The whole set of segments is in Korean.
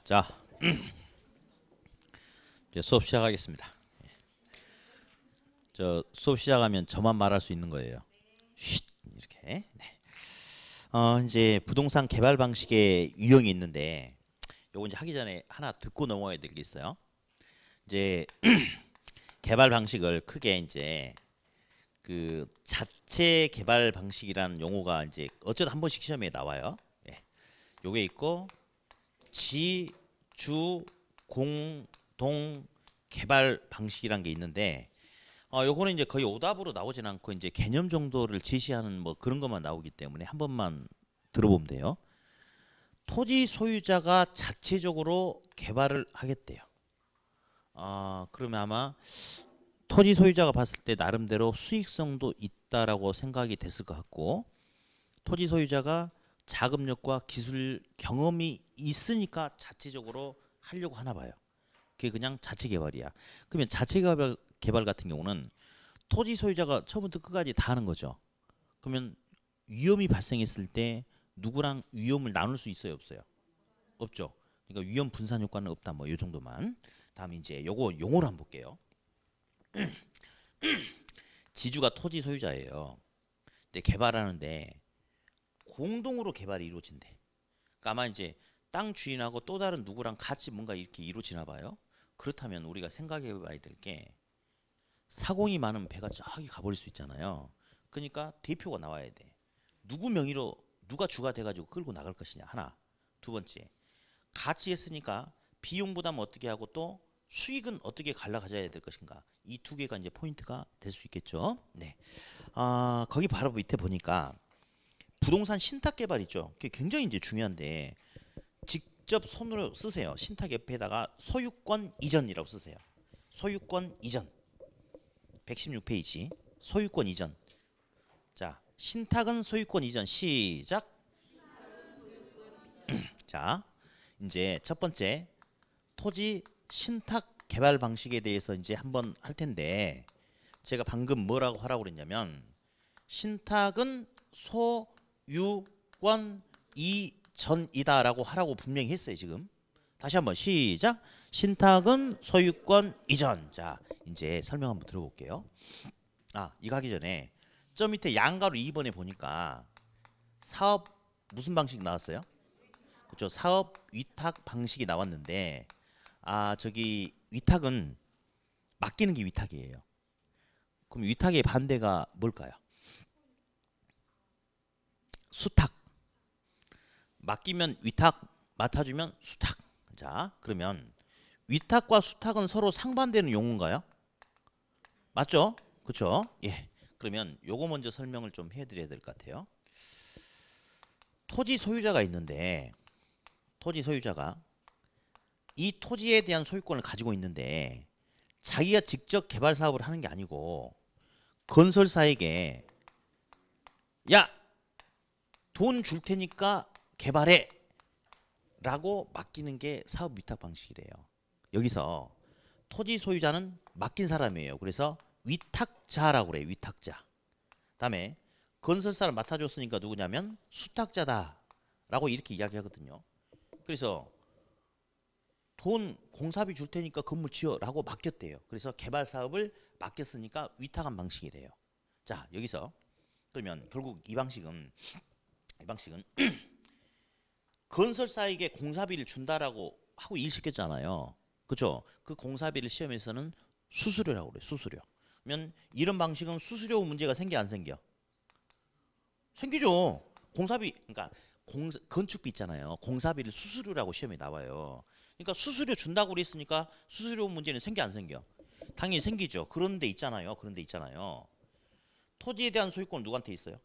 자, 이제 수업 시작하겠습니다. 저 수업 시작하면 저만 말할 수 있는 거예요. 쉿 이렇게. 네. 이제 부동산 개발 방식의 유형이 있는데, 요거 이제 하기 전에 하나 듣고 넘어가야 될 게 있어요. 이제 개발 방식을 크게 이제 그 자체 개발 방식이라는 용어가 이제 어쩌다 한 번씩 시험에 나와요. 예. 요게 있고 지, 주, 공, 동 개발 방식이란 게 있는데, 요거는 이제 거의 오답으로 나오진 않고 이제 개념 정도를 제시하는 뭐 그런 것만 나오기 때문에 한 번만 들어보면 돼요. 토지 소유자가 자체적으로 개발을 하겠대요. 그러면 아마 토지 소유자가 봤을 때 나름대로 수익성도 있다라고 생각이 됐을 것 같고, 토지 소유자가 자금력과 기술 경험이 있으니까 자체적으로 하려고 하나 봐요. 그게 그냥 자체 개발이야. 그러면 자체 개발 같은 경우는 토지 소유자가 처음부터 끝까지 다 하는 거죠. 그러면 위험이 발생했을 때 누구랑 위험을 나눌 수 있어요, 없어요? 없죠. 그러니까 위험 분산 효과는 없다. 뭐 이 정도만. 다음에 이제 요거 용어를 한번 볼게요. 지주가 토지 소유자예요. 근데 개발하는데 공동으로 개발이 이루어진대. 그러니까 아마 이제 땅 주인하고 또 다른 누구랑 같이 뭔가 이렇게 이루어지나 봐요. 그렇다면 우리가 생각해 봐야 될 게, 사공이 많은 배가 저기 가버릴 수 있잖아요. 그러니까 대표가 나와야 돼. 누구 명의로 누가 주가 돼가지고 끌고 나갈 것이냐, 하나. 두 번째, 같이 했으니까 비용 부담 어떻게 하고 또 수익은 어떻게 갈라가져야 될 것인가. 이 두 개가 이제 포인트가 될 수 있겠죠. 네. 거기 바로 밑에 보니까 부동산 신탁 개발 있죠. 그게 굉장히 이제 중요한데, 직접 손으로 쓰세요. 신탁 옆에다가 소유권 이전이라고 쓰세요. 소유권 이전. 116페이지. 소유권 이전. 자, 신탁은 소유권 이전. 시작. 자, 이제 첫 번째 토지 신탁 개발 방식에 대해서 이제 한번 할 텐데, 제가 방금 뭐라고 하라고 그랬냐면, 신탁은 소유권 이전이다라고 하라고 분명히 했어요. 지금 다시 한번 시작. 신탁은 소유권 이전. 자, 이제 설명 한번 들어볼게요. 이거 하기 전에 저 밑에 양가로 2번에 보니까 사업 무슨 방식 나왔어요? 그렇죠. 사업 위탁 방식이 나왔는데, 저기 위탁은 맡기는 게 위탁이에요. 그럼 위탁의 반대가 뭘까요? 수탁. 맡기면 위탁, 맡아주면 수탁. 자, 그러면 위탁과 수탁은 서로 상반되는 용어인가요? 맞죠? 그렇죠? 예. 그러면 요거 먼저 설명을 좀 해드려야 될 것 같아요. 토지 소유자가 있는데, 토지 소유자가 이 토지에 대한 소유권을 가지고 있는데, 자기가 직접 개발 사업을 하는 게 아니고 건설사에게 야, 돈 줄 테니까 개발해 라고 맡기는 게 사업 위탁 방식이래요. 여기서 토지 소유자는 맡긴 사람이에요. 그래서 위탁자라고 그래요. 위탁자. 다음에 건설사를 맡아줬으니까 누구냐면 수탁자다 라고 이렇게 이야기하거든요. 그래서 돈 공사비 줄 테니까 건물 지어 라고 맡겼대요. 그래서 개발 사업을 맡겼으니까 위탁한 방식이래요. 자, 여기서 그러면 결국 이 방식은 건설사에게 공사비를 준다라고 하고 일 시켰잖아요. 그렇죠? 그 공사비를 시험에서는 수수료라고 그래요. 수수료. 그러면 이런 방식은 수수료 문제가 생겨 안 생겨? 생기죠. 공사비, 그러니까 건축비 있잖아요. 공사비를 수수료라고 시험에 나와요. 그러니까 수수료 준다고 그랬으니까 수수료 문제는 생겨 안 생겨? 당연히 생기죠. 그런데 있잖아요. 토지에 대한 소유권은 누구한테 있어요?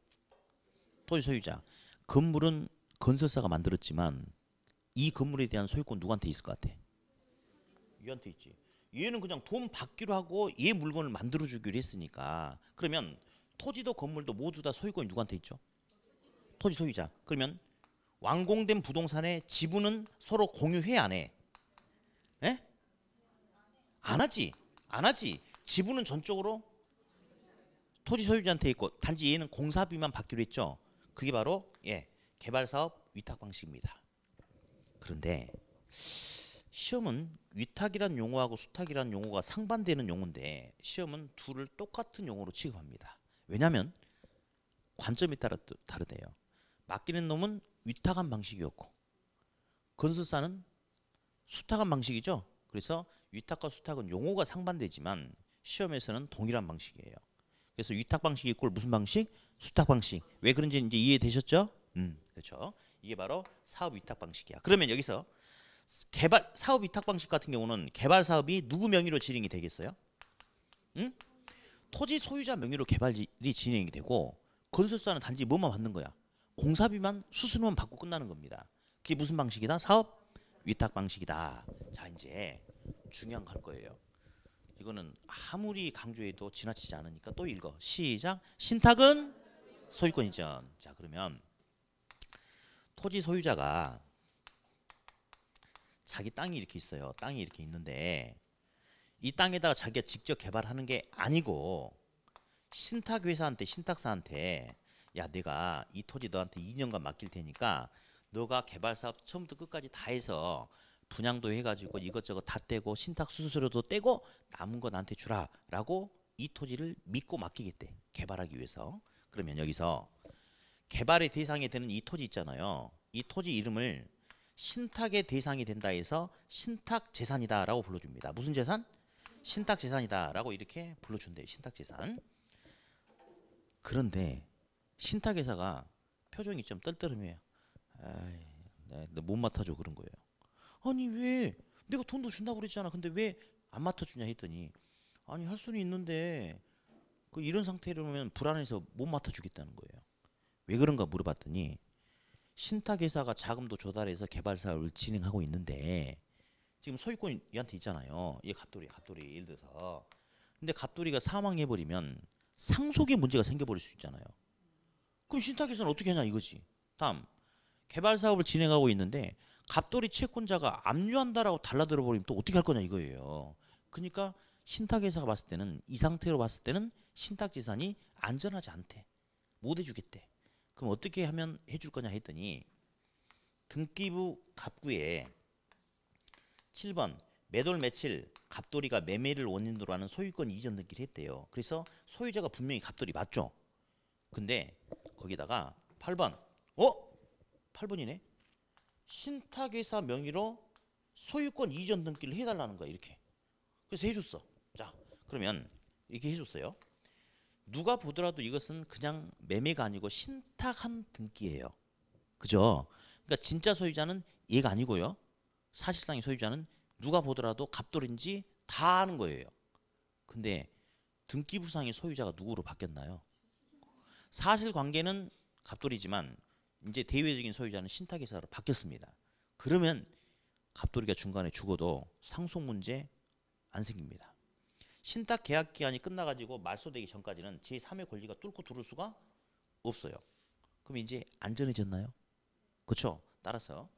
토지 소유자. 건물은 건설사가 만들었지만 이 건물에 대한 소유권 누구한테 있을 것 같아? 얘한테 있지. 얘는 그냥 돈 받기로 하고 얘 물건을 만들어 주기로 했으니까. 그러면 토지도 건물도 모두 다 소유권이 누구한테 있죠? 토지 소유자. 그러면 완공된 부동산의 지분은 서로 공유해 안 해? 에? 안 하지. 안 하지. 지분은 전적으로 토지 소유자한테 있고, 단지 얘는 공사비만 받기로 했죠. 그게 바로 개발 사업 위탁 방식입니다. 그런데 시험은 위탁이란 용어하고 수탁이란 용어가 상반되는 용어인데 시험은 둘을 똑같은 용어로 취급합니다. 왜냐하면 관점이 따라 다르대요. 맡기는 놈은 위탁한 방식이었고 건설사는 수탁한 방식이죠. 그래서 위탁과 수탁은 용어가 상반되지만 시험에서는 동일한 방식이에요. 그래서 위탁 방식 이꼴 무슨 방식? 수탁 방식. 왜 그런지 이제 이해되셨죠? 그렇죠. 이게 바로 사업 위탁 방식이야. 그러면 여기서 개발 사업 위탁 방식 같은 경우는 개발 사업이 누구 명의로 진행이 되겠어요? 응? 토지 소유자 명의로 개발이 진행이 되고 건설사는 단지 뭐만 받는 거야? 공사비만 수수료만 받고 끝나는 겁니다. 그게 무슨 방식이다? 사업 위탁 방식이다. 자, 이제 중요한 거 할 거예요. 이거는 아무리 강조해도 지나치지 않으니까 또 읽어. 시작. 신탁은 소유권 이전. 자, 그러면 토지 소유자가 자기 땅이 이렇게 있어요. 땅이 이렇게 있는데 이 땅에다가 자기가 직접 개발하는 게 아니고 신탁회사한테 신탁사한테 야, 내가 이 토지 너한테 2년간 맡길 테니까 너가 개발사업 처음부터 끝까지 다 해서 분양도 해가지고 이것저것 다 떼고 신탁 수수료도 떼고 남은 거 나한테 주라 라고 이 토지를 믿고 맡기겠대. 개발하기 위해서. 그러면 여기서 개발의 대상이 되는 이 토지 있잖아요. 이 토지 이름을 신탁의 대상이 된다 해서 신탁재산이다 라고 불러줍니다. 무슨 재산? 신탁재산이다 라고 이렇게 불러준대요. 신탁재산. 그런데 신탁회사가 표정이 좀 떨떠름해요. 못 맡아줘 그런 거예요. 아니 왜 내가 돈도 준다고 그랬잖아. 근데 왜 안 맡아주냐 했더니 아니 할 수는 있는데 그 이런 상태로면 불안해서 못 맡아주겠다는 거예요. 왜 그런가 물어봤더니 신탁회사가 자금도 조달해서 개발 사업을 진행하고 있는데 지금 소유권이 얘한테 있잖아요. 얘 갑돌이 예를 들어서. 근데 갑돌이가 사망해버리면 상속의 문제가 생겨버릴 수 있잖아요. 그럼 신탁회사는 어떻게 하냐 이거지. 다음 개발 사업을 진행하고 있는데 갑돌이 채권자가 압류한다라고 달라들어 버리면 또 어떻게 할 거냐 이거예요. 그러니까 신탁회사가 봤을 때는 이 상태로 봤을 때는 신탁재산이 안전하지 않대. 못 해주겠대. 그럼 어떻게 하면 해줄 거냐 했더니 등기부 갑구에 7번 매돌 며칠 갑돌이가 매매를 원인으로 하는 소유권 이전 등기를 했대요. 그래서 소유자가 분명히 갑돌이 맞죠. 근데 거기다가 8번 8번이네. 신탁회사 명의로 소유권 이전 등기를 해달라는 거야 이렇게. 그래서 해줬어. 자 그러면 이렇게 해줬어요. 누가 보더라도 이것은 그냥 매매가 아니고 신탁한 등기예요. 그죠? 그러니까 진짜 소유자는 얘가 아니고요. 사실상의 소유자는 누가 보더라도 갑돌인지 다 아는 거예요. 근데 등기부상의 소유자가 누구로 바뀌었나요? 사실관계는 갑돌이지만 이제 대외적인 소유자는 신탁회사로 바뀌었습니다. 그러면 갑돌이가 중간에 죽어도 상속 문제 안 생깁니다. 신탁 계약 기간이 끝나가지고 말소되기 전까지는 제3의 권리가 뚫고 들어올 수가 없어요. 그럼 이제 안전해졌나요? 그렇죠? 따라서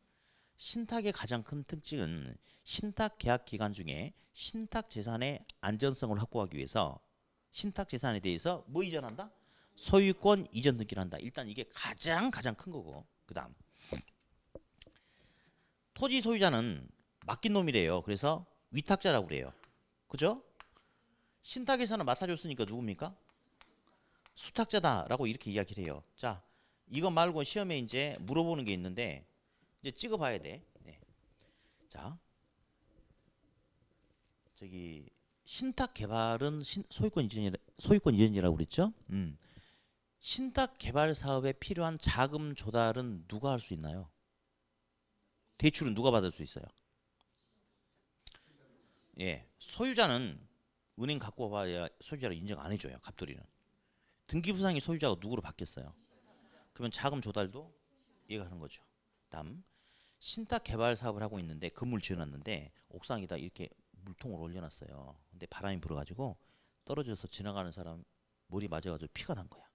신탁의 가장 큰 특징은 신탁 계약 기간 중에 신탁 재산의 안전성을 확보하기 위해서 신탁 재산에 대해서 뭐 이전한다? 소유권 이전 등기를 한다. 일단 이게 가장 큰 거고. 그다음 토지 소유자는 맡긴 놈이래요. 그래서 위탁자라고 그래요. 그죠? 신탁에서는 맡아줬으니까 누굽니까? 수탁자다라고 이렇게 이야기를 해요. 자, 이거 말고 시험에 이제 물어보는 게 있는데 이제 찍어봐야 돼. 네. 자, 저기 신탁 개발은 소유권 이전이라고 그랬죠? 신탁 개발 사업에 필요한 자금 조달은 누가 할 수 있나요? 대출은 누가 받을 수 있어요? 예, 소유자는 은행 갖고 와봐야 소유자를 인정 안 해줘요. 갑돌이는. 등기부상의 소유자가 누구로 바뀌었어요? 그러면 자금 조달도 얘가 하는 거죠. 다음 신탁 개발 사업을 하고 있는데 건물 지어놨는데 옥상에다 이렇게 물통을 올려놨어요. 근데 바람이 불어가지고 떨어져서 지나가는 사람 머리 맞아가지고 피가 난 거야.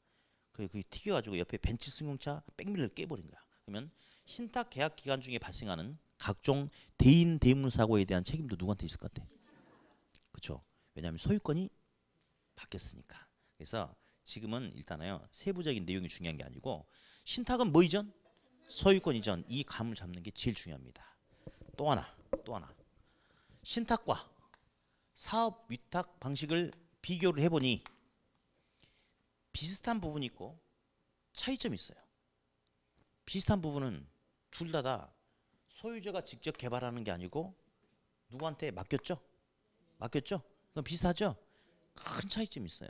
그게 튀겨가지고 옆에 벤츠 승용차 백밀러를 깨버린 거야. 그러면 신탁 계약 기간 중에 발생하는 각종 대인 대물 사고에 대한 책임도 누구한테 있을 것 같아? 그렇죠. 왜냐하면 소유권이 바뀌었으니까. 그래서 지금은 일단은요 세부적인 내용이 중요한 게 아니고 신탁은 뭐 이전? 소유권 이전. 이 감을 잡는 게 제일 중요합니다. 또 하나. 신탁과 사업 위탁 방식을 비교를 해보니 비슷한 부분이 있고 차이점이 있어요. 비슷한 부분은 둘 다 소유자가 직접 개발하는 게 아니고 누구한테 맡겼죠? 그럼 비슷하죠? 큰 차이점이 있어요.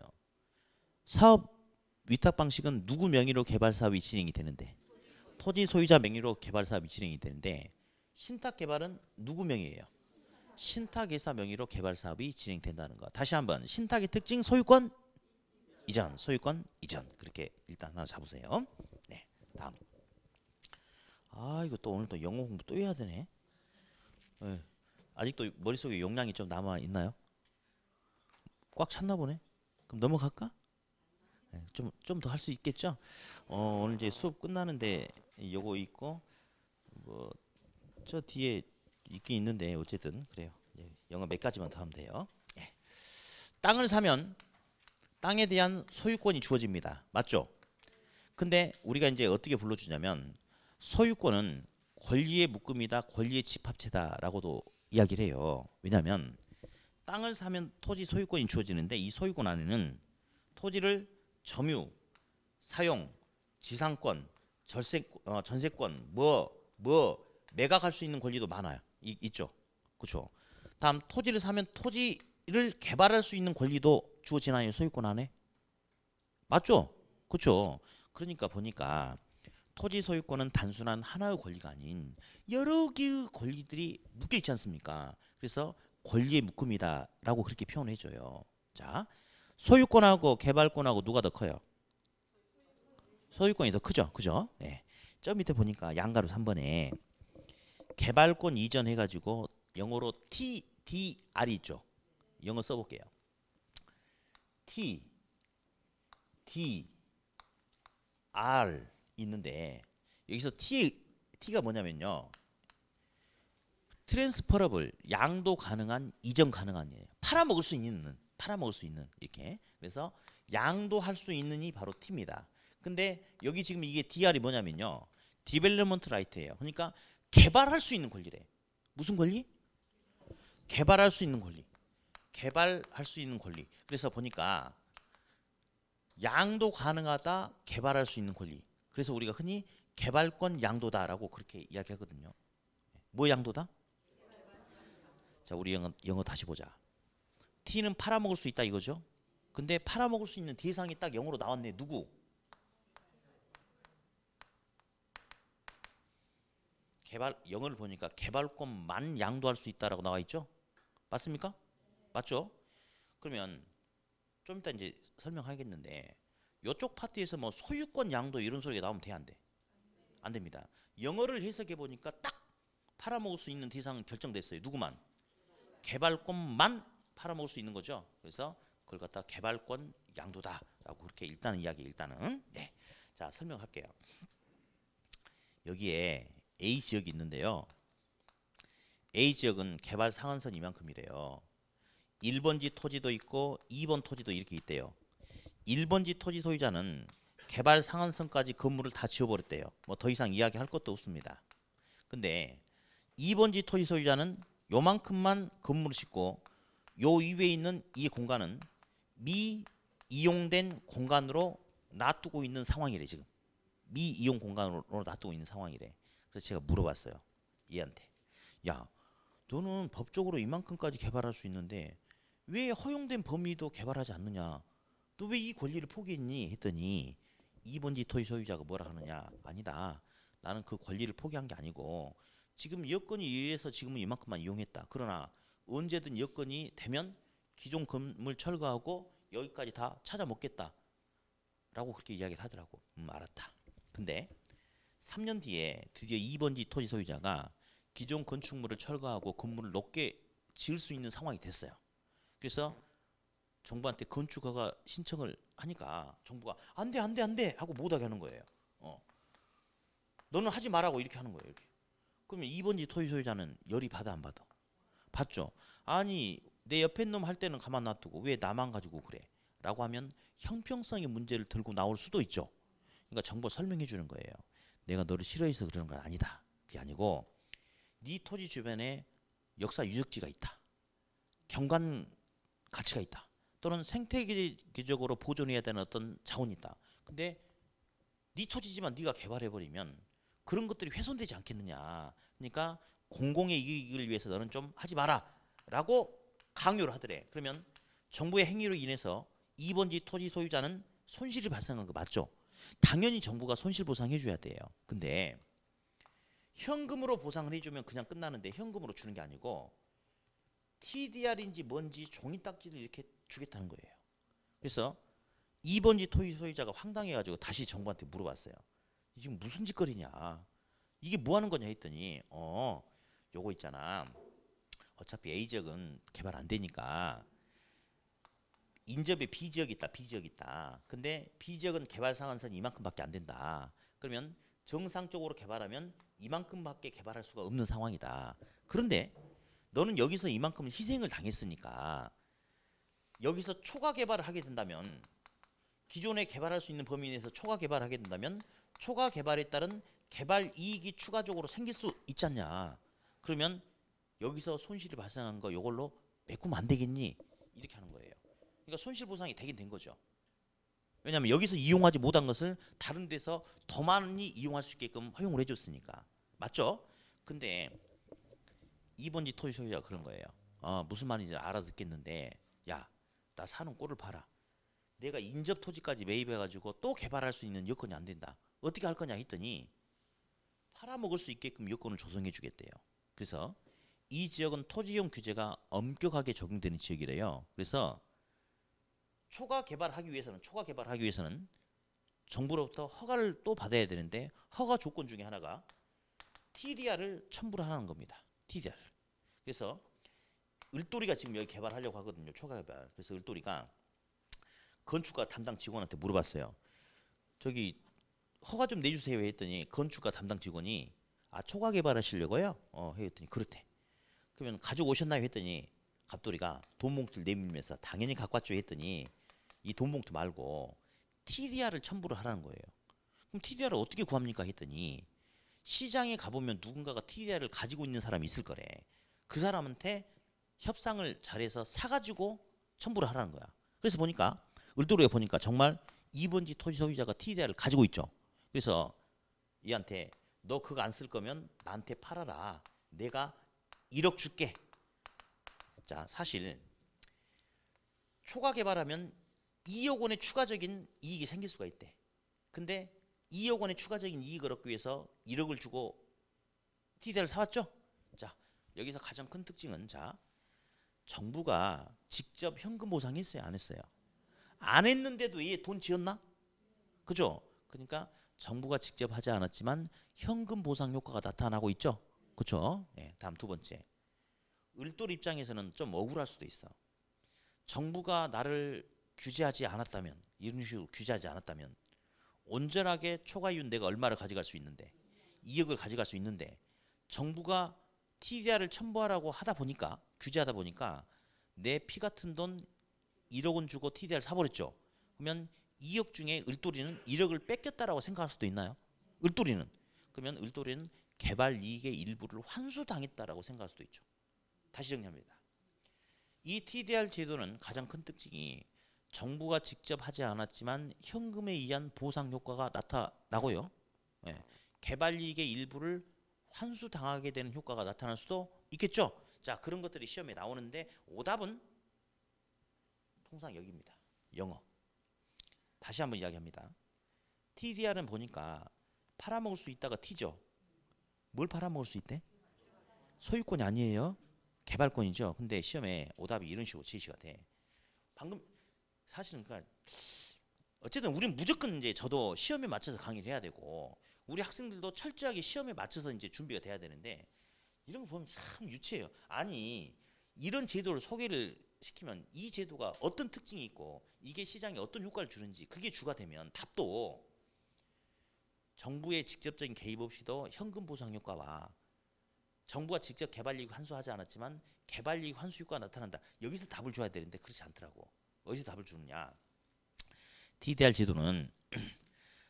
사업 위탁 방식은 누구 명의로 개발 사업이 진행이 되는데, 토지 소유자 명의로 개발 사업이 진행이 되는데, 신탁 개발은 누구 명의예요? 신탁회사 명의로 개발 사업이 진행된다는 거. 다시 한번 신탁의 특징 소유권 이전. 그렇게 일단 하나 잡으세요. 네, 다음. 이거 또 오늘 또 영어 공부 또 해야 되네. 네. 아직도 머릿속에 용량이 좀 남아 있나요? 꽉 찼나 보네. 그럼 넘어갈까? 네, 좀 더 할 수 있겠죠? 오늘 이제 수업 끝나는데 요거 있고 뭐 저 뒤에 있긴 있는데 어쨌든 그래요. 영어 몇 가지만 더 하면 돼요. 예. 땅을 사면 땅에 대한 소유권이 주어집니다. 맞죠? 근데 우리가 이제 어떻게 불러주냐면 소유권은 권리의 묶음이다, 권리의 집합체다라고도 이야기를 해요. 왜냐하면 땅을 사면 토지 소유권이 주어지는데 이 소유권 안에는 토지를 점유, 사용, 지상권, 전세권, 매각할 수 있는 권리도 많아요. 있죠. 그렇죠. 다음 토지를 사면 토지를 개발할 수 있는 권리도 주어지나요? 소유권 안에? 맞죠? 그렇죠. 그러니까 보니까 토지 소유권은 단순한 하나의 권리가 아닌 여러 개의 권리들이 묶여 있지 않습니까? 그래서 권리의 묶음이다라고 그렇게 표현해 줘요. 자, 소유권하고 개발권하고 누가 더 커요? 소유권이 더 크죠. 그죠? 네. 저 밑에 보니까 양가로 3번에 개발권 이전 해가지고 영어로 TDR 있죠. 영어 써볼게요. TDR 있는데 여기서 T가 뭐냐면요. 트랜스퍼러블 양도 가능한 이전 가능한이에요. 팔아먹을 수 있는 이렇게. 그래서 양도할 수 있는이 바로 T입니다. 근데 여기 지금 이게 DR이 뭐냐면요. 디벨롭먼트 라이트예요. 그러니까 개발할 수 있는 권리래. 무슨 권리? 개발할 수 있는 권리. 그래서 보니까 양도 가능하다, 개발할 수 있는 권리. 그래서 우리가 흔히 개발권 양도다라고 그렇게 이야기하거든요. 뭐 양도다? 자, 우리 영어 다시 보자. T는 팔아먹을 수 있다 이거죠. 근데 팔아먹을 수 있는 대상이 딱 영어로 나왔네. 누구? 영어를 보니까 개발권만 양도할 수 있다라고 나와 있죠. 맞습니까? 맞죠? 그러면 좀 이따 이제 설명하겠는데 이쪽 파트에서 뭐 소유권 양도 이런 소리가 나오면 돼, 안 돼? 안 됩니다. 영어를 해석해 보니까 딱 팔아먹을 수 있는 대상은 결정됐어요. 누구만? 개발권만 팔아먹을 수 있는 거죠. 그래서 그걸 갖다 개발권 양도다라고 그렇게 일단은 네. 자, 설명할게요. 여기에 A 지역이 있는데요. A 지역은 개발 상한선 이만큼이래요. 1번지 토지도 있고 2번 토지도 이렇게 있대요. 1번지 토지 소유자는 개발 상한선까지 건물을 다 지어버렸대요. 뭐 더 이상 이야기할 것도 없습니다. 근데 2번지 토지 소유자는 요만큼만 건물을 짓고 요 이외에 있는 이 공간은 미이용된 공간으로 놔두고 있는 상황이래. 지금 미이용 공간으로 놔두고 있는 상황이래. 그래서 제가 물어봤어요. 얘한테. 야, 너는 법적으로 이만큼까지 개발할 수 있는데 왜 허용된 범위도 개발하지 않느냐? 너 왜 이 권리를 포기했니? 했더니 2번지 토지 소유자가 뭐라 하느냐? 아니다. 나는 그 권리를 포기한 게 아니고 지금 여건이 이래서 지금은 이만큼만 이용했다. 그러나 언제든 여건이 되면 기존 건물 철거하고 여기까지 다 찾아 먹겠다. 라고 그렇게 이야기를 하더라고. 알았다. 근데 3년 뒤에 드디어 2번지 토지 소유자가 기존 건축물을 철거하고 건물을 높게 지을 수 있는 상황이 됐어요. 그래서 정부한테 건축허가 신청을 하니까 정부가 안 돼 하고 못하게 하는 거예요. 너는 하지 말라고 이렇게 하는 거예요. 이렇게. 그러면 2번지 토지 소유자는 열이 받아 안 받아? 받죠. 아니 내 옆에 놈 할 때는 가만 놔두고 왜 나만 가지고 그래? 라고 하면 형평성의 문제를 들고 나올 수도 있죠. 그러니까 정부가 설명해 주는 거예요. 내가 너를 싫어해서 그러는 건 아니다. 그게 아니고 네 토지 주변에 역사 유적지가 있다. 경관 가치가 있다. 또는 생태계적으로 보존해야 되는 어떤 자원이 있다. 근데 네 토지지만 네가 개발해버리면 그런 것들이 훼손되지 않겠느냐. 그러니까 공공의 이익을 위해서 너는 좀 하지 마라 라고 강요를 하더래. 그러면 정부의 행위로 인해서 2번지 토지 소유자는 손실이 발생한 거 맞죠? 당연히 정부가 손실 보상해 줘야 돼요. 근데 현금으로 보상을 해주면 그냥 끝나는데 현금으로 주는 게 아니고 TDR인지 뭔지 종이 딱지를 이렇게 주겠다는 거예요. 그래서 2번지 토지 소유자가 황당해가지고 다시 정부한테 물어봤어요. 지금 무슨 짓거리냐? 이게 뭐 하는 거냐 했더니 요거 있잖아. 어차피 A지역은 개발 안 되니까 인접에 B지역이 있다. B지역이 있다. 근데 B지역은 개발 상한선이 이만큼밖에 안 된다. 그러면 정상적으로 개발하면 이만큼밖에 개발할 수가 없는 상황이다. 그런데 너는 여기서 이만큼 희생을 당했으니까 여기서 초과 개발을 하게 된다면 기존에 개발할 수 있는 범위 내에서 초과 개발을 하게 된다면 초과 개발에 따른 개발 이익이 추가적으로 생길 수 있지 않냐. 그러면 여기서 손실이 발생한 거 이걸로 메꾸면 안 되겠니? 이렇게 하는 거예요. 그러니까 손실 보상이 되긴 된 거죠. 왜냐하면 여기서 이용하지 못한 것을 다른 데서 더 많이 이용할 수 있게끔 허용을 해줬으니까. 맞죠? 근데 2번지 토지 소유자가 그런 거예요. 무슨 말인지 알아듣겠는데 야, 나 사는 꼴을 봐라. 내가 인접 토지까지 매입해가지고 또 개발할 수 있는 여건이 안 된다. 어떻게 할 거냐 했더니 팔아먹을 수 있게끔 여건을 조성해 주겠대요. 그래서 이 지역은 토지용 규제가 엄격하게 적용되는 지역이래요. 그래서 초과 개발하기 위해서는 정부로부터 허가를 또 받아야 되는데 허가 조건 중에 하나가 TDR을 첨부를 하는 겁니다. TDR. 그래서 을돌이가 지금 여기 개발하려고 하거든요. 초과 개발. 그래서 을돌이가 건축가 담당 직원한테 물어봤어요. 저기 허가 좀 내주세요 했더니 건축가 담당 직원이 초과 개발하시려고요? 했더니 그렇대. 그러면 가져오셨나요 했더니 갑돌이가 돈 봉투를 내밀면서 당연히 갖고 왔죠 했더니 이 돈 봉투 말고 TDR을 첨부를 하라는 거예요. 그럼 TDR을 어떻게 구합니까 했더니 시장에 가보면 누군가가 TDR을 가지고 있는 사람이 있을 거래. 그 사람한테 협상을 잘해서 사가지고 첨부를 하라는 거야. 그래서 보니까 을도리에 보니까 정말 2번지 토지 소유자가 TDR을 가지고 있죠. 그래서 얘한테 너 그거 안 쓸 거면 나한테 팔아라. 내가 1억 줄게. 자, 사실 초과 개발하면 2억 원의 추가적인 이익이 생길 수가 있대. 근데 2억 원의 추가적인 이익을 얻기 위해서 1억을 주고 TDR을 사왔죠. 자, 여기서 가장 큰 특징은 자, 정부가 직접 현금 보상했어요, 안 했어요? 안 했는데도 얘 돈 지었나? 그죠? 그러니까 정부가 직접 하지 않았지만 현금 보상 효과가 나타나고 있죠. 그렇죠? 네, 다음 두 번째. 을돌 입장에서는 좀 억울할 수도 있어. 정부가 나를 규제하지 않았다면, 이런 식으로 규제하지 않았다면 온전하게 초과이윤 내가 얼마를 가져갈 수 있는데 2억을 가져갈 수 있는데 정부가 TDR을 첨부하라고 하다 보니까 규제하다 보니까 내 피 같은 돈 1억 원 주고 TDR 사버렸죠. 그러면 2억 중에 을돌이는 1억을 뺏겼다라고 생각할 수도 있나요? 을돌이는. 그러면 을돌이는 개발 이익의 일부를 환수당했다라고 생각할 수도 있죠. 다시 정리합니다. 이 TDR 제도는 가장 큰 특징이 정부가 직접 하지 않았지만 현금에 의한 보상 효과가 나타나고요. 네. 개발 이익의 일부를 환수당하게 되는 효과가 나타날 수도 있겠죠. 자, 그런 것들이 시험에 나오는데 오답은 통상 여기입니다. 영어. 다시 한번 이야기합니다. TDR은 보니까 팔아먹을 수 있다가 T죠. 뭘 팔아먹을 수 있대? 소유권이 아니에요. 개발권이죠. 근데 시험에 오답이 이런 식으로 제시가 돼. 방금 사실은 그러니까 어쨌든 우리는 무조건 이제 저도 시험에 맞춰서 강의를 해야 되고 우리 학생들도 철저하게 시험에 맞춰서 이제 준비가 돼야 되는데 이런 거 보면 참 유치해요. 아니 이런 제도를 소개를 시키면 이 제도가 어떤 특징이 있고 이게 시장에 어떤 효과를 주는지 그게 주가 되면 답도 정부의 직접적인 개입 없이도 현금 보상 효과와 정부가 직접 개발이익 환수하지 않았지만 개발이익 환수 효과가 나타난다. 여기서 답을 줘야 되는데 그렇지 않더라고. 어디서 답을 주느냐. TDR 제도는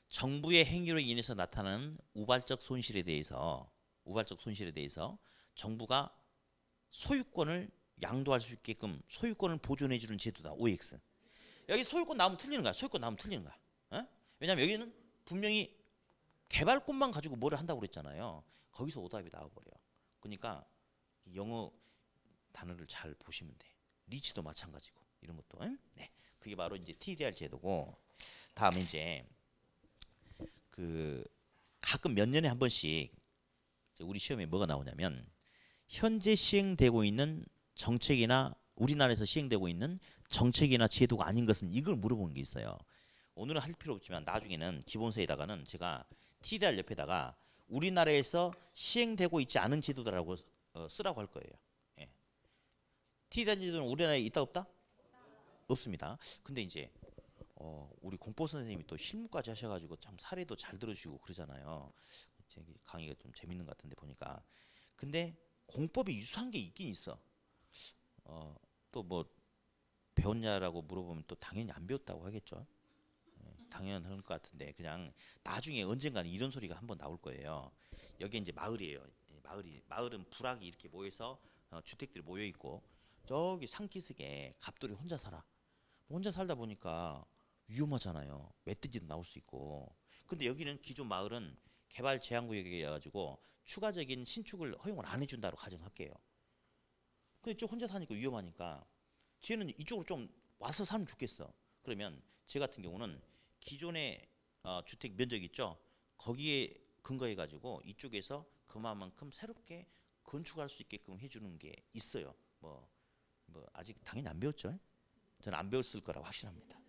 정부의 행위로 인해서 나타나는 우발적 손실에 대해서 우발적 손실에 대해서 정부가 소유권을 양도할 수 있게끔 소유권을 보존해 주는 제도다. OX. 여기 소유권 나오면 틀리는 거야. 소유권 나오면 틀리는 거야. 어? 왜냐면 여기는 분명히 개발권만 가지고 뭐를 한다고 그랬잖아요. 거기서 오답이 나와버려. 그러니까 영어 단어를 잘 보시면 돼. 리치도 마찬가지고 이런 것도. 응? 네, 그게 바로 이제 TDR 제도고. 다음에 이제 그 가끔 몇 년에 한 번씩 우리 시험에 뭐가 나오냐면 현재 시행되고 있는 정책이나 우리나라에서 시행되고 있는 정책이나 제도가 아닌 것은 이걸 물어보는 게 있어요. 오늘은 할 필요 없지만 나중에는 기본서에다가는 제가 TDR 옆에다가 우리나라에서 시행되고 있지 않은 제도다라고 쓰라고 할 거예요. 예. TDR 제도는 우리나라에 있다 없다? 없습니다. 근데 이제 우리 공법 선생님이 또 실무까지 하셔가지고 참 사례도 잘 들어주시고 그러잖아요. 강의가 좀 재밌는 것 같은데 보니까. 근데 공법이 유사한 게 있긴 있어. 또 뭐 배웠냐라고 물어보면 또 당연히 안 배웠다고 하겠죠. 당연한 것 같은데 그냥 나중에 언젠가는 이런 소리가 한번 나올 거예요. 여기 이제 마을이에요. 마을은 부락이 이렇게 모여서 주택들이 모여 있고 저기 산기슭에 갑돌이 혼자 살아. 혼자 살다 보니까 위험하잖아요. 멧돼지도 나올 수 있고. 근데 여기는 기존 마을은 개발 제한 구역이어 가지고 추가적인 신축을 허용을 안 해준다고 가정할게요. 근데 저 혼자 사니까 위험하니까 쟤는 이쪽으로 좀 와서 살면 좋겠어. 그러면 제 같은 경우는 기존의 주택 면적 있죠. 거기에 근거해 가지고 이쪽에서 그만큼 새롭게 건축할 수 있게끔 해주는 게 있어요. 뭐 아직 당연히 안 배웠죠. 저는 안 배웠을 거라고 확신합니다.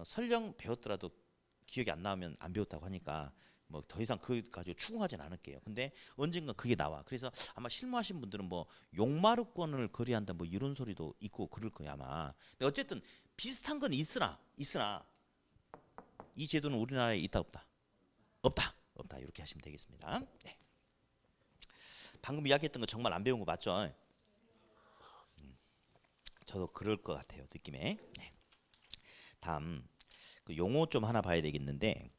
설령 배웠더라도 기억이 안 나오면 안 배웠다고 하니까 뭐 더 이상 그 가지고 추궁하진 않을게요. 근데 언젠가 그게 나와. 그래서 아마 실무하신 분들은 뭐 용마루권을 거래한다 뭐 이런 소리도 있고 그럴 거야 아마. 근데 어쨌든 비슷한 건 있으나 이 제도는 우리나라에 있다 없다? 없다 이렇게 하시면 되겠습니다. 네. 방금 이야기했던 거 정말 안 배운 거 맞죠? 저도 그럴 것 같아요 느낌에. 네. 다음 그 용어 좀 하나 봐야 되겠는데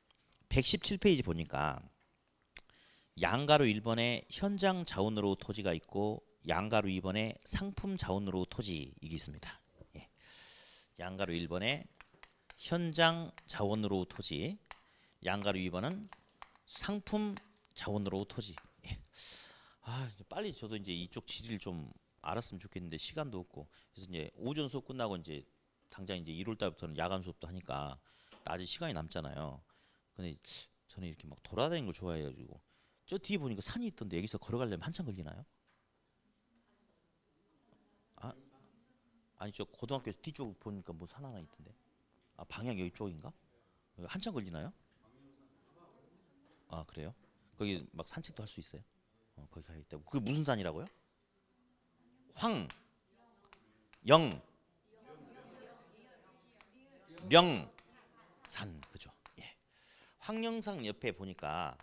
117페이지 보니까 양가로 1번에 현장 자원으로 토지가 있고 양가로 2번에 상품 자원으로 토지 이게 있습니다. 예. 양가로 1번에 현장 자원으로 토지, 양가로 2번은 상품 자원으로 토지. 예. 빨리 저도 이제 이쪽 지리를 좀 알았으면 좋겠는데 시간도 없고 그래서 이제 오전 수업 끝나고 이제 당장 이제 1월 달부터는 야간 수업도 하니까 아직 시간이 남잖아요. 근데 저는 이렇게 막 돌아다니는 걸 좋아해가지고 저 뒤에 보니까 산이 있던데 여기서 걸어가려면 한참 걸리나요? 아니 저 고등학교 뒤쪽 보니까 뭐 산 하나 있던데. 방향 여기 쪽인가? 여기 한참 걸리나요? 그래요? 거기 막 산책도 할 수 있어요? 거기 가야겠다. 그게 무슨 산이라고요? 황, 영, 령, 산 그죠? 예. 황령산 옆에 보니까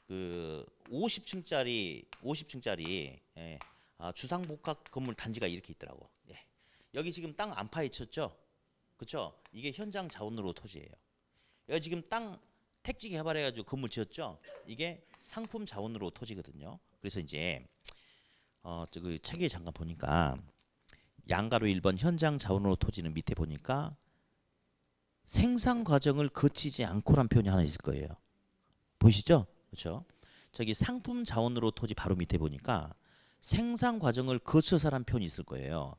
그 50층짜리 예. 주상복합 건물 단지가 이렇게 있더라고. 예. 여기 지금 땅 안 파헤쳤죠? 그렇죠? 이게 현장 자원으로 토지예요. 여기 지금 땅 택지 개발해가지고 건물 지었죠? 이게 상품 자원으로 토지거든요. 그래서 이제 그 책에 잠깐 보니까 양가로 1번 현장 자원으로 토지는 밑에 보니까 생산 과정을 거치지 않고란 표현이 하나 있을 거예요. 보이시죠? 그렇죠? 저기 상품 자원으로 토지 바로 밑에 보니까 생산 과정을 거쳐서란 표현이 있을 거예요.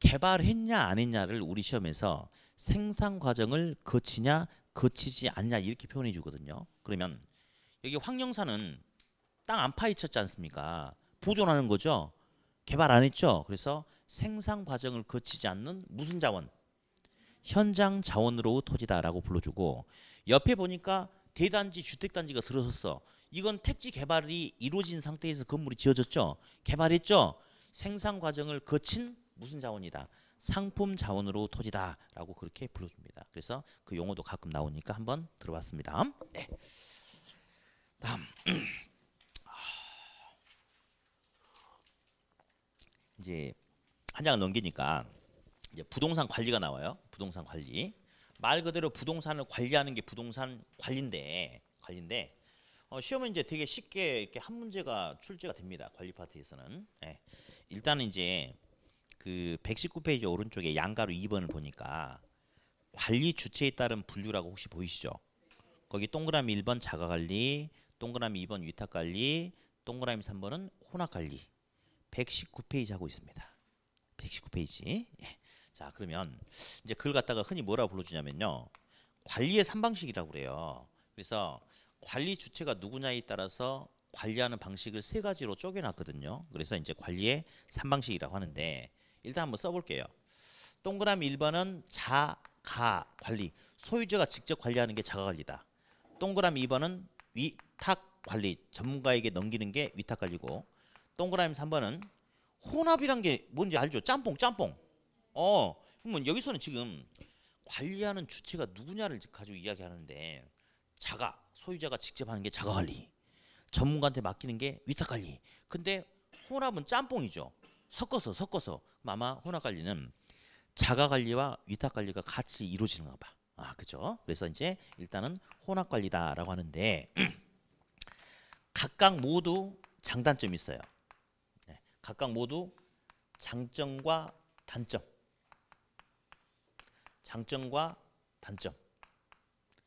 개발했냐 안 했냐를 우리 시험에서 생산 과정을 거치냐 거치지 않냐 이렇게 표현해 주거든요. 그러면 여기 황령산은 땅 안 파헤쳤지 않습니까? 보존하는 거죠. 개발 안 했죠. 그래서 생산 과정을 거치지 않는 무슨 자원? 현장 자원으로 토지다라고 불러주고 옆에 보니까 대단지 주택단지가 들어섰어. 이건 택지 개발이 이루어진 상태에서 건물이 지어졌죠. 개발했죠. 생산 과정을 거친 무슨 자원이다. 상품 자원으로 토지다라고 그렇게 불러줍니다. 그래서 그 용어도 가끔 나오니까 한번 들어봤습니다. 네. 다음 이제 한 장을 넘기니까 이제 부동산 관리가 나와요. 부동산 관리. 말 그대로 부동산을 관리하는 게 부동산 관리인데 시험은 이제 되게 쉽게 이렇게 한 문제가 출제가 됩니다. 관리 파트에서는. 예. 일단은 이제 그 119페이지 오른쪽에 양가로 2번을 보니까 관리 주체에 따른 분류라고 혹시 보이시죠? 거기 동그라미 1번 자가관리, 동그라미 2번 위탁관리, 동그라미 3번은 혼합관리. 119페이지 하고 있습니다. 119페이지. 예. 자, 그러면 이제 그걸 갖다가 흔히 뭐라고 불러주냐면요. 관리의 3방식이라고 그래요. 그래서 관리 주체가 누구냐에 따라서 관리하는 방식을 세 가지로 쪼개놨거든요. 그래서 이제 관리의 3방식이라고 하는데 일단 한번 써볼게요. 동그라미 1번은 자가 관리. 소유자가 직접 관리하는 게 자가 관리다. 동그라미 2번은 위탁 관리. 전문가에게 넘기는 게 위탁 관리고. 동그라미 3번은 혼합이란 게 뭔지 알죠? 짬뽕. 그러면 여기서는 지금 관리하는 주체가 누구냐를 가지고 이야기하는데 자가, 소유자가 직접 하는 게 자가 관리. 전문가한테 맡기는 게 위탁 관리. 근데 혼합은 짬뽕이죠. 섞어서. 그럼 아마 혼합 관리는 자가 관리와 위탁 관리가 같이 이루어지는가 봐. 그죠? 그래서 이제 일단은 혼합 관리다라고 하는데 각각 모두 장단점이 있어요. 네, 각각 모두 장점과 단점.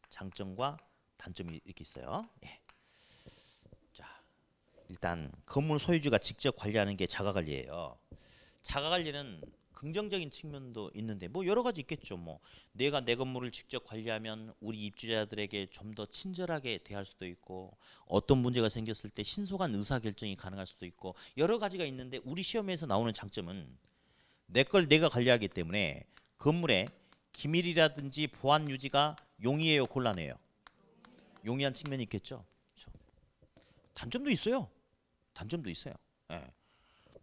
장점과 단점이 이렇게 있어요. 예. 자, 일단 건물 소유주가 직접 관리하는 게 자가 관리예요. 자가 관리는 긍정적인 측면도 있는데 뭐 여러 가지 있겠죠. 뭐 내가 내 건물을 직접 관리하면 우리 입주자들에게 좀 더 친절하게 대할 수도 있고 어떤 문제가 생겼을 때 신속한 의사 결정이 가능할 수도 있고 여러 가지가 있는데 우리 시험에서 나오는 장점은 내 걸 내가 관리하기 때문에 건물의 기밀이라든지 보안 유지가 용이해요, 곤란해요. 용이한 측면이 있겠죠. 그렇죠. 단점도 있어요. 예.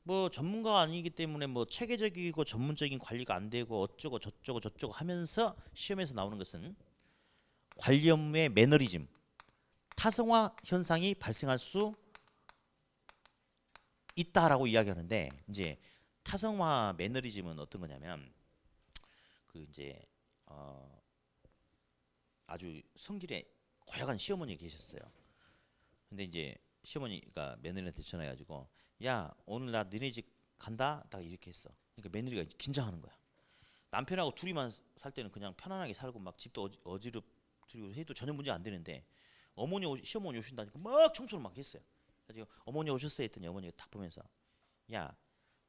뭐 전문가가 아니기 때문에 뭐 체계적이고 전문적인 관리가 안 되고 어쩌고 저쩌고 하면서 시험에서 나오는 것은 관리 업무의 매너리즘, 타성화 현상이 발생할 수 있다라고 이야기하는데 이제 타성화 매너리즘은 어떤 거냐면 그 이제 아주 성질에 고약한 시어머니 계셨어요. 근데 이제 시어머니가 며느리한테 전화해가지고 야 오늘 나 너네 집 간다 딱 이렇게 했어. 그러니까 며느리가 긴장하는 거야. 남편하고 둘이만 살 때는 그냥 편안하게 살고 막 집도 어지럽히고 해도 전혀 문제 안 되는데 시어머니 오신다니까 막 청소를 막 했어요. 그래서 어머니 오셨어요 했더니 어머니가 딱 보면서 야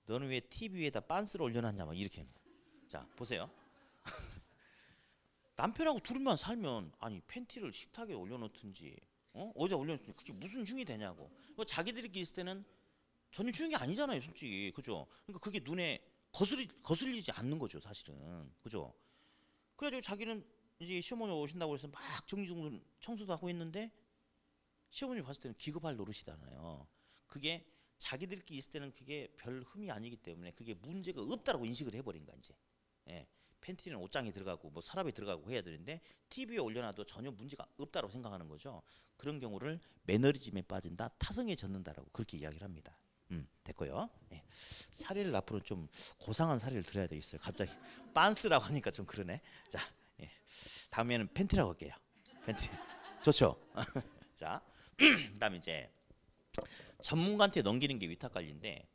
너는 왜 TV에다 빤스를 올려놨냐 막 이렇게. 자 보세요. 남편하고 둘이만 살면 아니 팬티를 식탁에 올려놓든지 어디다 올려놓든지 그게 무슨 흉이 되냐고. 자기들끼리 있을 때는 전혀 흉이 아니잖아요 솔직히. 그죠? 그러니까 그게 눈에 거슬리지 않는 거죠 사실은. 그죠? 그래가지고 자기는 이제 시어머니 오신다고 해서 막 정리정돈 청소도 하고 있는데 시어머니 봤을 때는 기겁할 노릇이잖아요. 그게 자기들끼리 있을 때는 그게 별 흠이 아니기 때문에 그게 문제가 없다라고 인식을 해버린 거야 이제. 예. 팬티는 옷장에 들어가고 뭐 서랍에 들어가고 해야 되는데 TV에 올려놔도 전혀 문제가 없다고 생각하는 거죠. 그런 경우를 매너리즘에 빠진다, 타성에 젖는다라고 그렇게 이야기를 합니다. 됐고요. 예. 사례를 앞으로 좀 고상한 사례를 들어야 되겠어요. 갑자기 빤스라고 하니까 좀 그러네. 자, 예. 다음에는 팬티라고 할게요. 팬티 좋죠. 자, 그다음에 이제 전문가한테 넘기는 게 위탁 관리인데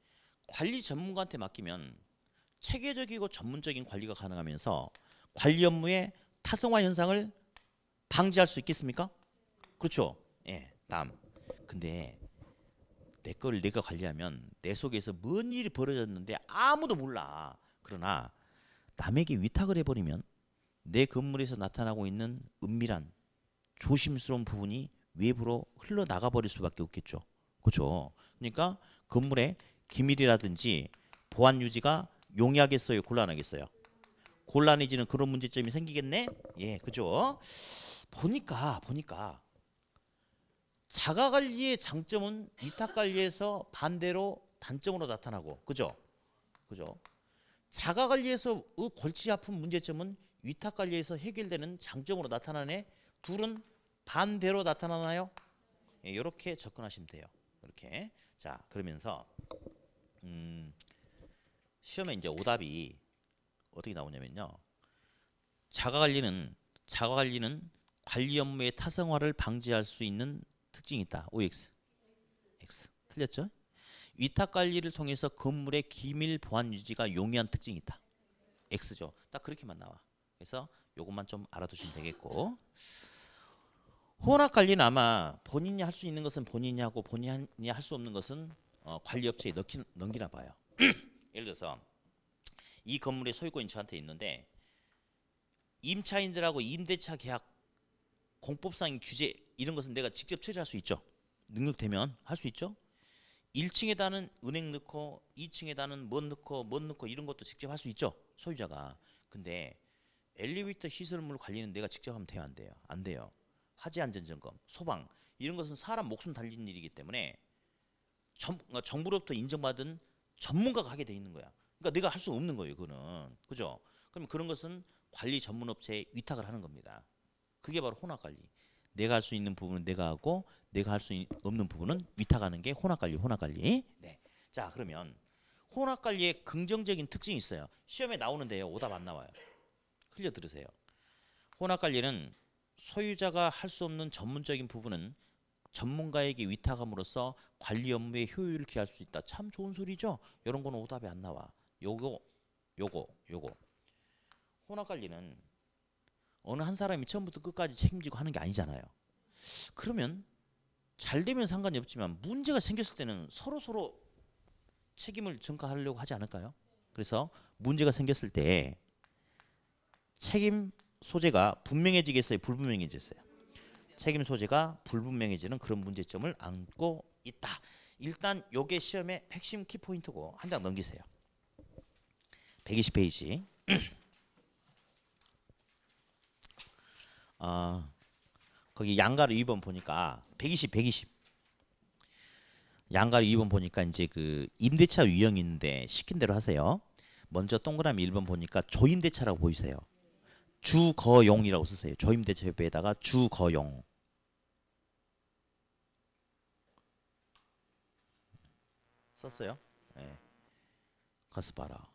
관리 전문가한테 맡기면 체계적이고 전문적인 관리가 가능하면서 관리 업무의 타성화 현상을 방지할 수 있겠습니까? 그렇죠. 예. 다음. 근데 내 거를 내가 관리하면 내 속에서 뭔 일이 벌어졌는데 아무도 몰라. 그러나 남에게 위탁을 해버리면 내 건물에서 나타나고 있는 은밀한 조심스러운 부분이 외부로 흘러나가 버릴 수밖에 없겠죠. 그렇죠. 그러니까 건물의 기밀이라든지 보안 유지가 용이하겠어요, 곤란하겠어요? 곤란해지는 그런 문제점이 생기겠네. 예, 그죠? 보니까 자가관리의 장점은 위탁관리에서 반대로 단점으로 나타나고, 그죠? 자가관리에서 골치 아픈 문제점은 위탁관리에서 해결되는 장점으로 나타나네. 둘은 반대로 나타나나요? 예, 이렇게 접근하시면 돼요. 이렇게. 자, 그러면서 시험에 이제 오답이 어떻게 나오냐면요. 자가관리는 관리 업무의 타성화를 방지할 수 있는 특징이 있다. OX. X. 틀렸죠? 위탁 관리를 통해서 건물의 기밀 보안 유지가 용이한 특징이 있다. X죠. 딱 그렇게만 나와. 그래서 요것만 좀 알아두시면 되겠고. 혼합 관리는 아마 본인이 할 수 있는 것은 본인이 하고 본인이 할 수 없는 것은 관리업체에 넘기나 봐요. 예를 들어서 이 건물의 소유권이 저한테 있는데 임차인들하고 임대차 계약 공법상 규제 이런 것은 내가 직접 처리할 수 있죠. 능력되면 할 수 있죠. 1층에다는 은행 넣고 2층에다는 뭔 넣고 이런 것도 직접 할 수 있죠. 소유자가. 근데 엘리베이터 시설물 관리는 내가 직접 하면 돼요, 안 돼요? 안 돼요. 화재 안전 점검, 소방 이런 것은 사람 목숨 달린 일이기 때문에 정부로부터 인정받은 전문가가 하게 돼 있는 거야. 그러니까 내가 할 수 없는 거예요, 그거는. 그죠? 그럼 그런 것은 관리 전문 업체에 위탁을 하는 겁니다. 그게 바로 혼합 관리. 내가 할 수 있는 부분은 내가 하고 내가 할 수 없는 부분은 위탁하는 게 혼합 관리, 혼합 관리. 네. 자, 그러면 혼합 관리의 긍정적인 특징이 있어요. 시험에 나오는데요. 오답 안 나와요. 흘려 들으세요. 혼합 관리는 소유자가 할 수 없는 전문적인 부분은 전문가에게 위탁함으로써 관리 업무의 효율을 기할 수 있다. 참 좋은 소리죠. 이런 거는 오답이 안 나와. 요거. 혼합 관리는 어느 한 사람이 처음부터 끝까지 책임지고 하는 게 아니잖아요. 그러면 잘 되면 상관이 없지만 문제가 생겼을 때는 서로 책임을 전가하려고 하지 않을까요? 그래서 문제가 생겼을 때 책임 소재가 분명해지겠어요? 불분명해졌어요? 책임 소재가 불분명해지는 그런 문제점을 안고 있다. 일단 요게 시험의 핵심 키포인트고 한 장 넘기세요. 120페이지. 거기 양가로 2번 보니까 120 양가로 2번 보니까 이제 그 임대차 유형이 있는데 시킨 대로 하세요. 먼저 동그라미 1번 보니까 조임대차라고 보이세요. 주거용이라고 쓰세요. 조임대차 옆에다가 주거용. 썼어요? 네. 가서 봐라.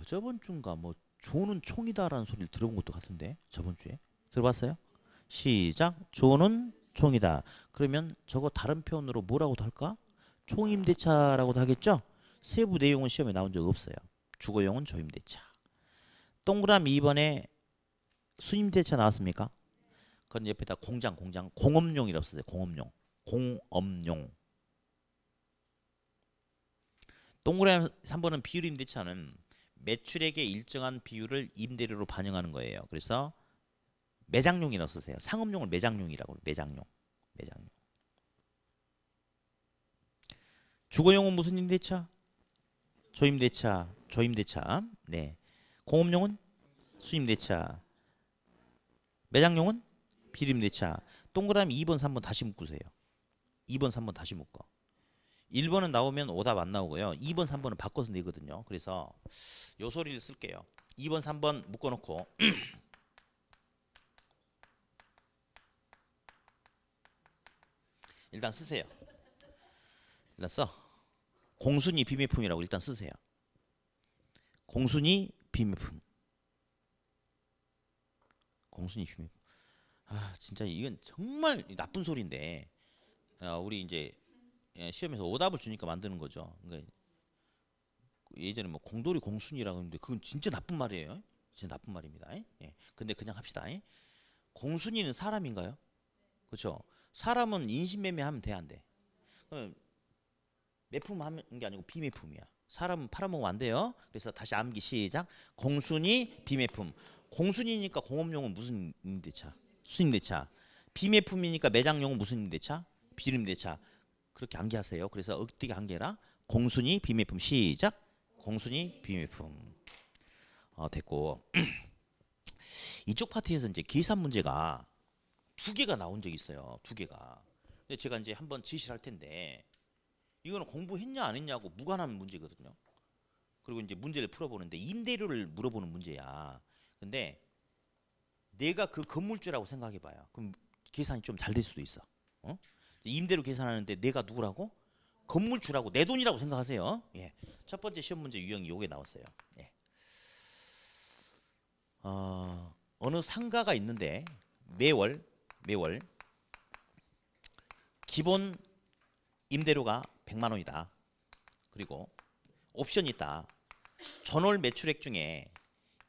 저번 주인가 뭐 조는 총이다라는 소리를 들어본 것도 같은데 저번 주에 들어봤어요? 시작. 조는 총이다. 그러면 저거 다른 표현으로 뭐라고도 할까? 총임대차라고도 하겠죠? 세부 내용은 시험에 나온 적 없어요. 주거용은 조임대차. 동그라미 2번에 수임대차 나왔습니까? 그건 옆에다 공장 공업용이라고 쓰세요. 공업용. 동그라미 3번은 비율 임대차는 매출액의 일정한 비율을 임대료로 반영하는 거예요. 그래서 매장용이라고 쓰세요. 상업용을 매장용이라고. 매장용. 주거용은 무슨 임대차? 조임대차. 네. 공업용은 수임대차. 매장용은 비림대차. 동그라미 2번, 3번 다시 묶으세요. 2번, 3번 다시 묶어. 1번은 나오면 오답 안 나오고요. 2번, 3번은 바꿔서 내거든요. 그래서 요 소리를 쓸게요. 2번, 3번 묶어놓고 일단 쓰세요. 일단 써. 공순위 비매품이라고 일단 쓰세요. 공순위 비매품. 아, 진짜 이건 정말 나쁜 소리인데 우리 이제 시험에서 오답을 주니까 만드는 거죠. 그러니까 예전에 뭐 공돌이 공순이라고 했는데 그건 진짜 나쁜 말이에요. 진짜 나쁜 말입니다. 예. 근데 그냥 합시다. 공순이는 사람인가요? 그렇죠. 사람은 인신매매하면 돼, 안 돼? 매품하는 게 아니고 비매품이야. 사람 팔아먹으면 안 돼요. 그래서 다시 암기 시작. 공순이 비매품. 공순이니까 공업용은 무슨 임대차? 수임대차. 비매품이니까 매장용은 무슨 임대차? 비림대차. 그렇게 암기하세요. 그래서 어떻게 암기해라? 공순이 비매품. 시작. 공순이 비매품. 됐고 이쪽 파트에서 이제 계산 문제가 2개가 나온 적이 있어요. 2개가. 근데 제가 이제 한번 지시를 할 텐데 이거는 공부했냐 안 했냐고 무관한 문제거든요. 그리고 이제 문제를 풀어보는데 임대료를 물어보는 문제야. 근데 내가 그 건물주라고 생각해봐요. 그럼 계산이 좀 잘 될 수도 있어. 임대료 계산하는데 내가 누구라고? 건물주라고 내 돈이라고 생각하세요. 예. 첫 번째 시험 문제 유형이 요게 나왔어요. 예. 어느 상가가 있는데 매월 기본 임대료가 100만 원이다. 그리고 옵션이 있다. 전월 매출액 중에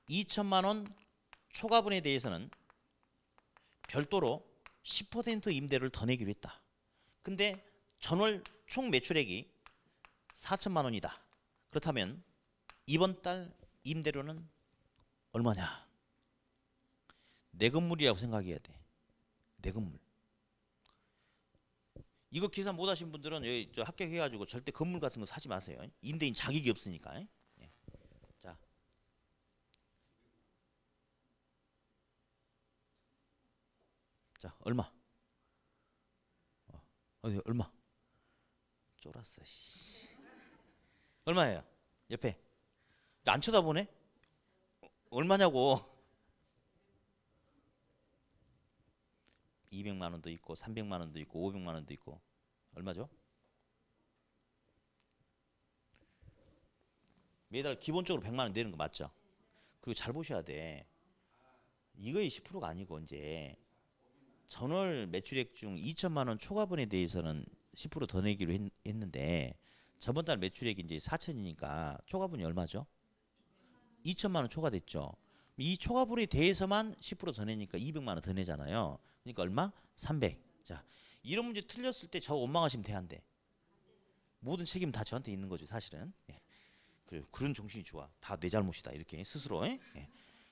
2천만 원 초과분에 대해서는 별도로 10% 임대료를 더 내기로 했다. 근데 전월 총 매출액이 4천만 원이다. 그렇다면 이번 달 임대료는 얼마냐? 내 건물이라고 생각해야 돼. 내 건물. 이거 계산 못 하신 분들은 여기 저 합격해가지고 절대 건물 같은 거 사지 마세요. 임대인 자격이 없으니까. 예. 자, 얼마? 어디 얼마? 쫄았어. 씨. 얼마예요? 옆에 안 쳐다보네? 얼마냐고? 200만 원도 있고 300만 원도 있고 500만 원도 있고 얼마죠? 매달 기본적으로 100만 원 내는 거 맞죠? 그리고 잘 보셔야 돼. 이거의 10%가 아니고 이제 전월 매출액 중 2천만 원 초과분에 대해서는 10%더 내기로 했는데 저번 달 매출액이 이제 4천이니까 초과분이 얼마죠? 2천만 원 초과됐죠. 이 초과분에 대해서만 10%더 내니까 200만 원 더 내잖아요. 그러니까 얼마? 300. 자, 이런 문제 틀렸을 때 저 원망하시면 돼, 안 돼? 모든 책임 다 저한테 있는 거죠, 사실은. 예. 그런 정신이 좋아. 다 내 잘못이다 이렇게 스스로. 예?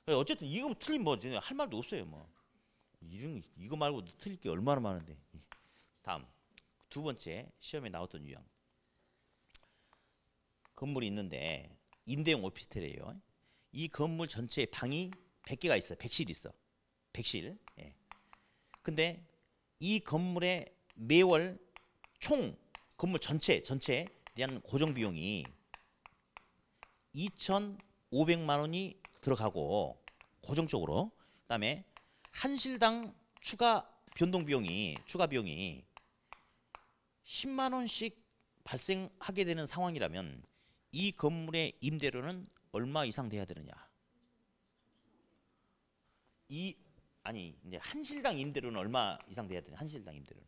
어쨌든 이거 틀린 뭐 할 말도 없어요, 뭐. 이거 말고 틀릴 게 얼마나 많은데. 다음 두 번째 시험에 나왔던 유형. 건물이 있는데 임대용 오피스텔이에요. 이 건물 전체에 방이 100개가 있어. 100실 있어. 100실. 예. 근데 이 건물의 매월 총 건물 전체에 대한 고정 비용이 2,500만 원이 들어가고 고정적으로. 그다음에 한 실당 추가 비용이 10만 원씩 발생하게 되는 상황이라면 이 건물의 임대료는 얼마 이상 돼야 되느냐? 이제 한 실당 임대료는 얼마 이상 돼야 되냐? 한 실당 임대료는.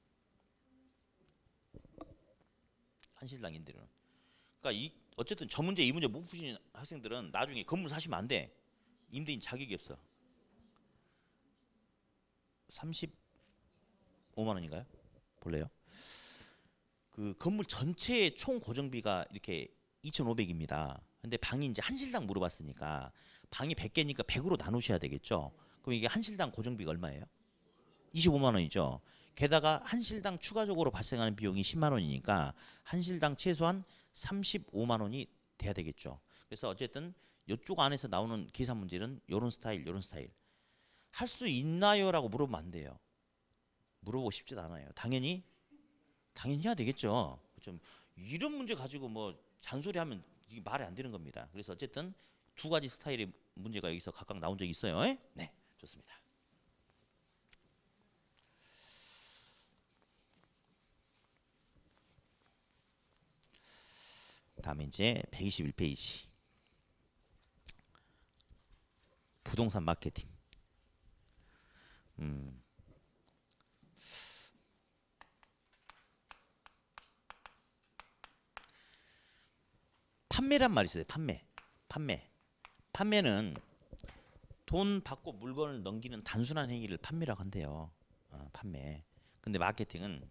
그러니까 어쨌든 저 문제 이 문제 못 푸시는 학생들은 나중에 건물 사시면 안 돼. 임대인 자격이 없어. 35만 원인가요? 볼래요? 그 건물 전체의 총 고정비가 이렇게 2,500입니다. 근데 방이 이제 한 실당 물어봤으니까 방이 100개니까 100으로 나누셔야 되겠죠. 그럼 이게 한 실당 고정비가 얼마예요? 25만 원이죠. 게다가 한 실당 추가적으로 발생하는 비용이 10만 원이니까 한 실당 최소한 35만 원이 돼야 되겠죠. 그래서 어쨌든 이쪽 안에서 나오는 계산 문제는 요런 스타일 할 수 있나요라고 물어보면 안 돼요. 물어보고 싶지도 않아요. 당연히 해야 되겠죠. 좀 이런 문제 가지고 뭐 잔소리하면 이게 말이 안 되는 겁니다. 그래서 어쨌든 두 가지 스타일의 문제가 여기서 각각 나온 적이 있어요. 네, 좋습니다. 다음에 이제 121페이지 부동산 마케팅. 판매란 말이 있어요. 판매는 돈 받고 물건을 넘기는 단순한 행위를 판매라고 한대요. 판매. 근데 마케팅은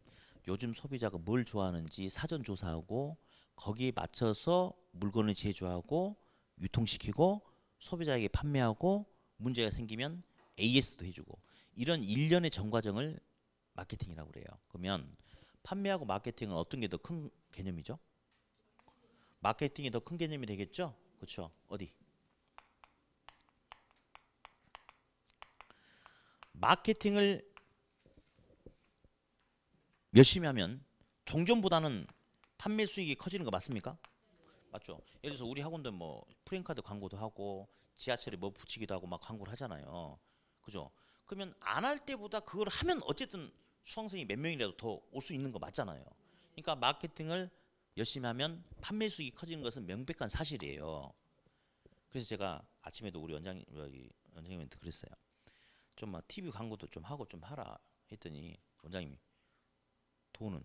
요즘 소비자가 뭘 좋아하는지 사전 조사하고 거기에 맞춰서 물건을 제조하고 유통시키고 소비자에게 판매하고 문제가 생기면 AS도 해주고 이런 일련의 전 과정을 마케팅이라고 그래요. 그러면 판매하고 마케팅은 어떤 게 더 큰 개념이죠? 마케팅이 더 큰 개념이 되겠죠? 그렇죠? 어디? 마케팅을 열심히 하면 종전보다는 판매 수익이 커지는 거 맞습니까? 맞죠? 예를 들어서 우리 학원도 뭐 프랜카드 광고도 하고 지하철에 뭐 붙이기도 하고 막 광고를 하잖아요. 그죠? 그러면 안 할 때보다 그걸 하면 어쨌든 수강생이 몇 명이라도 더 올 수 있는 거 맞잖아요. 그러니까 마케팅을 열심히 하면 판매 수익이 커지는 것은 명백한 사실이에요. 그래서 제가 아침에도 우리 원장님한테 그랬어요. 좀 막 TV 광고도 좀 하고 좀 하라 했더니 원장님이 돈은.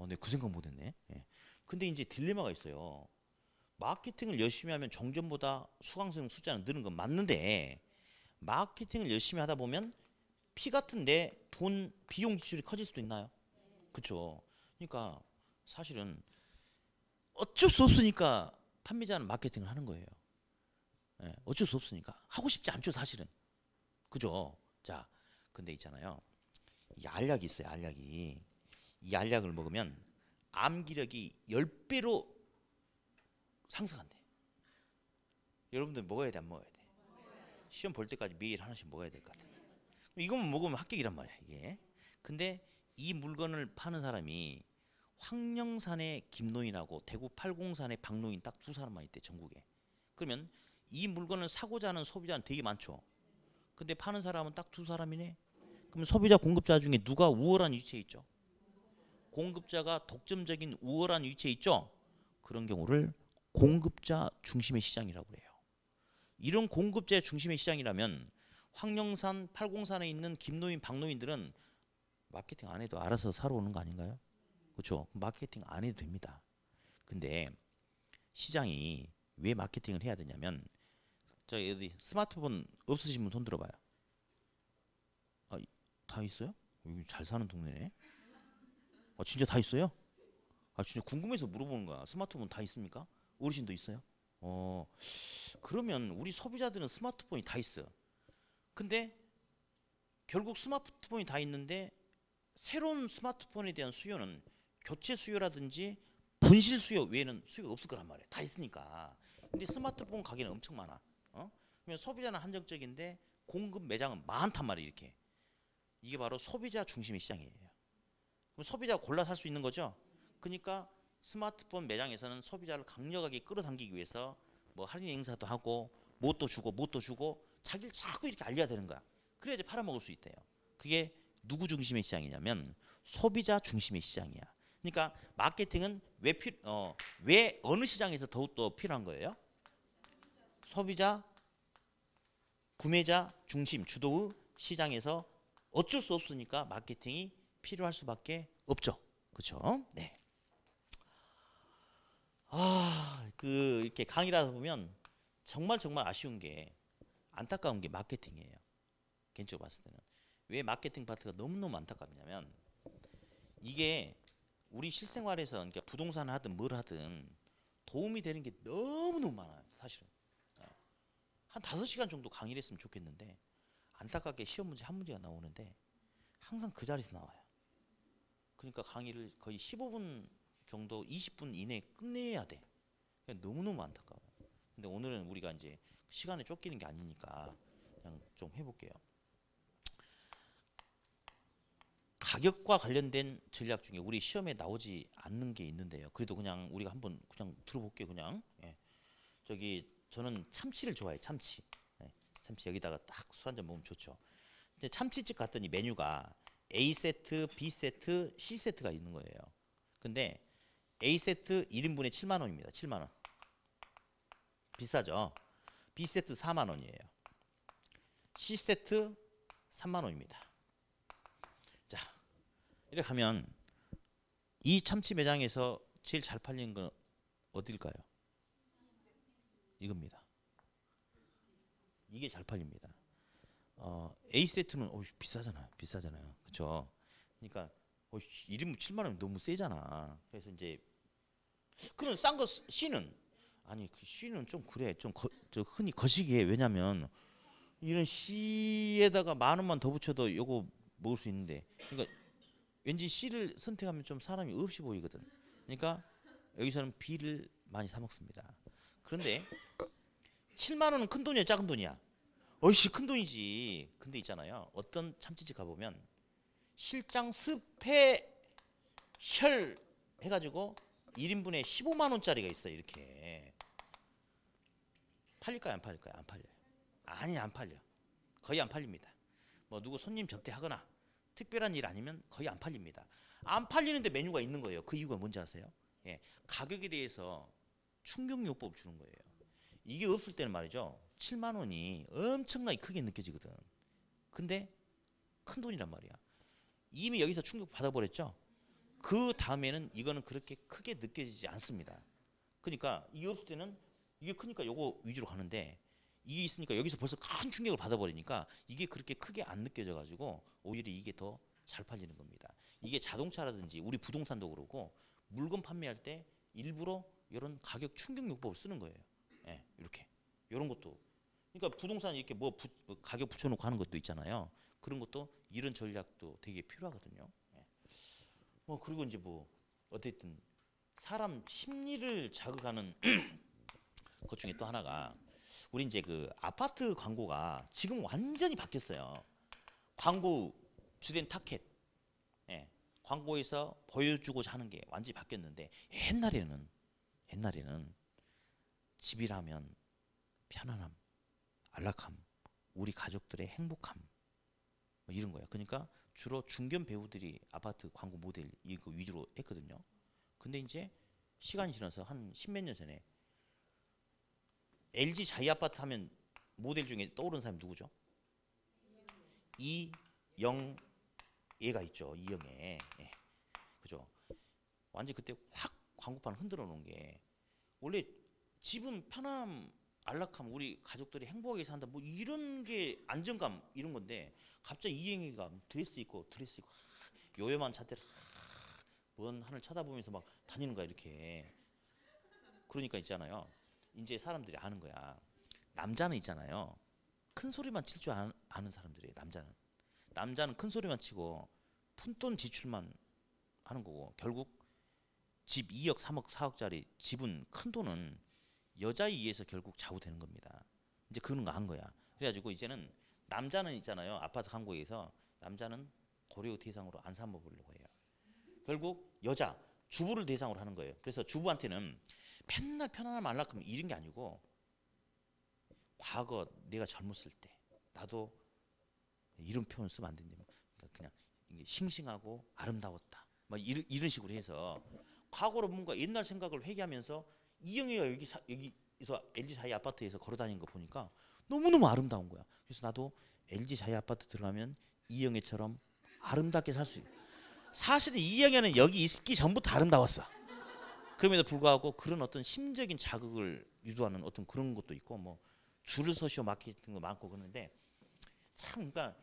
내가 그 생각 못했네. 예. 근데 이제 딜레마가 있어요. 마케팅을 열심히 하면 정전보다 수강생 숫자는 느는 건 맞는데 마케팅을 열심히 하다 보면 피 같은 내 돈 비용 지출이 커질 수도 있나요? 그렇죠. 그러니까 사실은 어쩔 수 없으니까 판매자는 마케팅을 하는 거예요. 예, 어쩔 수 없으니까 하고 싶지 않죠 사실은. 그죠? 자, 근데 있잖아요. 이 알약이 있어요. 알약이. 이 알약을 먹으면 암기력이 10배로 상승한대. 여러분들 먹어야 돼, 안 먹어야 돼? 시험 볼 때까지 매일 하나씩 먹어야 될 것 같아. 이것만 먹으면 합격이란 말이야, 이게. 근데 이 물건을 파는 사람이 황령산의 김노인하고 대구 팔공산의 박노인 딱 두 사람만 있대, 전국에. 그러면 이 물건을 사고자 하는 소비자는 되게 많죠. 근데 파는 사람은 딱 두 사람이네. 그럼 소비자 공급자 중에 누가 우월한 위치에 있죠? 공급자가 독점적인 우월한 위치에 있죠. 그런 경우를 공급자 중심의 시장이라고 해요. 이런 공급자 중심의 시장이라면 황령산, 팔공산에 있는 김노인, 박노인들은 마케팅 안 해도 알아서 사러 오는 거 아닌가요? 그렇죠? 마케팅 안 해도 됩니다. 근데 시장이 왜 마케팅을 해야 되냐면, 저 어디 스마트폰 없으신 분 손 들어봐요. 다 있어요? 여기 잘 사는 동네네. 진짜 다 있어요? 진짜 궁금해서 물어보는 거야. 스마트폰 다 있습니까? 어르신도 있어요? 그러면 우리 소비자들은 스마트폰이 다 있어. 근데 결국 스마트폰이 다 있는데 새로운 스마트폰에 대한 수요는 교체 수요라든지 분실 수요 외에는 수요가 없을 거란 말이야. 다 있으니까. 근데 스마트폰 가게는 엄청 많아. 그러면 소비자는 한정적인데 공급 매장은 많단 말이야. 이렇게. 이게 바로 소비자 중심의 시장이에요. 그럼 소비자가 골라 살 수 있는 거죠. 그러니까 스마트폰 매장에서는 소비자를 강력하게 끌어당기기 위해서 뭐 할인 행사도 하고 뭣도 주고 자기를 자꾸 이렇게 알려야 되는 거야. 그래야지 팔아먹을 수 있대요. 그게 누구 중심의 시장이냐면 소비자 중심의 시장이야. 그러니까 마케팅은 왜 어느 시장에서 더욱더 필요한 거예요? 소비자, 구매자 중심 주도의 시장에서 어쩔 수 없으니까 마케팅이 필요할 수밖에 없죠. 그렇죠? 네. 이렇게 강의를 하다 보면 정말 아쉬운 게, 안타까운 게 마케팅이에요. 개인적으로 봤을 때는. 왜 마케팅 파트가 너무너무 안타깝냐면, 이게 우리 실생활에서, 그러니까 부동산을 하든 뭘 하든 도움이 되는 게 너무너무 많아요. 사실은. 한 5시간 정도 강의를 했으면 좋겠는데, 안타깝게 시험 문제 한 문제가 나오는데 항상 그 자리에서 나와요. 그러니까 강의를 거의 15분 정도, 20분 이내에 끝내야 돼. 너무너무 안타까워요. 근데 오늘은 우리가 이제 시간에 쫓기는 게 아니니까 그냥 좀 해볼게요. 가격과 관련된 전략 중에 우리 시험에 나오지 않는 게 있는데요. 그래도 그냥 우리가 한번 그냥 들어볼게요. 그냥. 예. 저는 참치를 좋아해요. 참치. 예. 참치 여기다가 딱 술 한잔 먹으면 좋죠. 이제 참치집 갔더니 메뉴가 A 세트, B 세트, C 세트가 있는 거예요. 근데 A 세트 1인분에 7만 원입니다. 7만 원. 비싸죠. B 세트 4만 원이에요. C 세트 3만 원입니다. 자, 이렇게 하면 이 참치 매장에서 제일 잘 팔리는 건 어딜까요? 이겁니다. 이게 잘 팔립니다. A 세트는 비싸잖아요. 그렇죠? 그러니까 1인분 7만 원 너무 세잖아. 그래서 이제 그럼 싼 거 C는, 아니 그 C는 좀 그래. 저 흔히 거시기해. 왜냐면 이런 C에다가 만 원만 더 붙여도 요거 먹을 수 있는데, 그러니까 왠지 C를 선택하면 좀 사람이 없이 보이거든. 그러니까 여기서는 B를 많이 사 먹습니다. 그런데 7만 원은 큰 돈이야, 작은 돈이야? 어이씨, 큰 돈이지. 근데 있잖아요. 어떤 참치집 가보면 실장 스페셜 해가지고 1인분에 15만 원짜리가 있어요. 이렇게. 팔릴까요? 안 팔릴까요? 안 팔려요. 아니, 안 팔려. 거의 안 팔립니다. 뭐 누구 손님 접대하거나 특별한 일 아니면 거의 안 팔립니다. 안 팔리는데 메뉴가 있는 거예요. 그 이유가 뭔지 아세요? 예, 가격에 대해서 충격요법 주는 거예요. 이게 없을 때는 말이죠, 7만 원이 엄청나게 크게 느껴지거든. 근데 큰 돈이란 말이야. 이미 여기서 충격 받아버렸죠. 그 다음에는 이거는 그렇게 크게 느껴지지 않습니다. 그러니까 이게 없을 때는 이게 크니까 요거 위주로 가는데 이게 있으니까 여기서 벌써 큰 충격을 받아버리니까 이게 그렇게 크게 안 느껴져 가지고 오히려 이게 더 잘 팔리는 겁니다. 이게 자동차라든지 우리 부동산도 그렇고 물건 판매할 때 일부러 이런 가격 충격 요법을 쓰는 거예요. 예, 이렇게 이런 것도 그러니까 부동산 이렇게 뭐 가격 붙여놓고 하는 것도 있잖아요. 그런 것도 이런 전략도 되게 필요하거든요. 예. 뭐 그리고 이제 뭐 어쨌든 사람 심리를 자극하는 것 중에 또 하나가 우리 이제 그 아파트 광고가 지금 완전히 바뀌었어요. 광고 주된 타켓, 예. 광고에서 보여주고자 하는 게 완전히 바뀌었는데 옛날에는 집이라면 편안함, 안락함, 우리 가족들의 행복함 뭐 이런 거야. 그러니까 주로 중견 배우들이 아파트 광고 모델 이거 위주로 했거든요. 근데 이제 시간이 지나서 한 십몇 년 전에 LG 자이 아파트 하면 모델 중에 떠오르는 사람이 누구죠? 이영애가 있죠. 이영애. 예. 그죠? 완전 그때 확 광고판 흔들어 놓은 게 원래 집은 편안함, 안락함, 우리 가족들이 행복하게 산다 뭐 이런 게 안정감 이런 건데 갑자기 이영애가 드레스 입고 요염한 차들 먼 하늘 쳐다보면서 막 다니는 거야 이렇게. 그러니까 있잖아요. 이제 사람들이 아는 거야. 남자는 있잖아요. 큰 소리만 칠 줄 아는 사람들이에요. 남자는 큰 소리만 치고 푼돈 지출만 하는 거고 결국 집 2억 3억 4억짜리 집은 큰 돈은 여자에 의해서 결국 좌우되는 겁니다. 이제 그런 거 한 거야. 그래가지고 이제는 남자는 있잖아요. 아파트 광고에서 남자는 고려 대상으로 안 삼아보려고 해요. 결국 여자 주부를 대상으로 하는 거예요. 그래서 주부한테는 맨날 편안함 안락함 이런 게 아니고 과거 내가 젊었을 때 나도 이런 표현 쓰면 안 된다면 그냥 이게 싱싱하고 아름다웠다. 막 이런 식으로 해서 과거로 뭔가 옛날 생각을 회귀하면서 이영애가 여기서 LG 자이 아파트에서 걸어다니는 거 보니까 너무너무 아름다운 거야. 그래서 나도 LG 자이 아파트 들어가면 이영애처럼 아름답게 살 수 있어. 사실은 이영애는 여기 있기 전부터 아름다웠어. 그럼에도 불구하고 그런 어떤 심적인 자극을 유도하는 어떤 그런 것도 있고 뭐 줄을 서시오 마케팅도 많고 그러는데 참 그러니까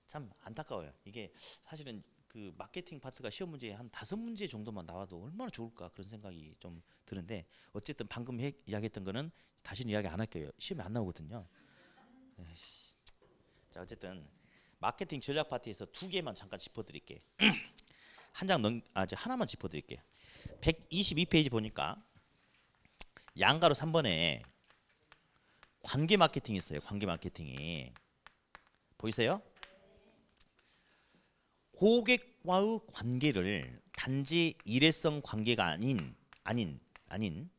참 안타까워요. 이게 사실은 그 마케팅 파트가 시험 문제에 한 5문제 정도만 나와도 얼마나 좋을까 그런 생각이 좀 드는데 어쨌든 방금 이야기했던 거는 다시는 이야기 안 할게요. 시험에 안 나오거든요. 에이씨. 자 어쨌든 마케팅 전략 파트에서 2개만 잠깐 짚어드릴게요. 하나만 짚어드릴게요. 122페이지 보니까 양가로 3번에 관계 마케팅이 있어요. 관계 마케팅이 보이세요? 고객과의 관계를 단지 일회성 관계가 아닌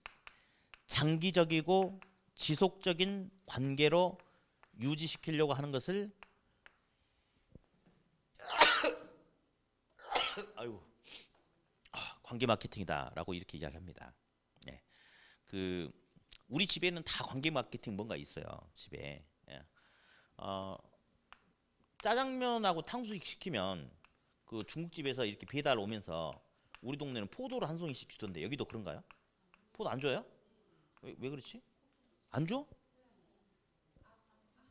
장기적이고 지속적인 관계로 유지시키려고 하는 것을 관계 마케팅이다라고 이렇게 이야기합니다. 예. 그 우리 집에는 다 관계 마케팅 뭔가 있어요. 집에. 예. 짜장면하고 탕수육 시키면 그 중국집에서 이렇게 배달 오면서 우리 동네는 포도를 한 송이씩 주던데 여기도 그런가요? 포도 안 줘요? 왜 그렇지? 안 줘?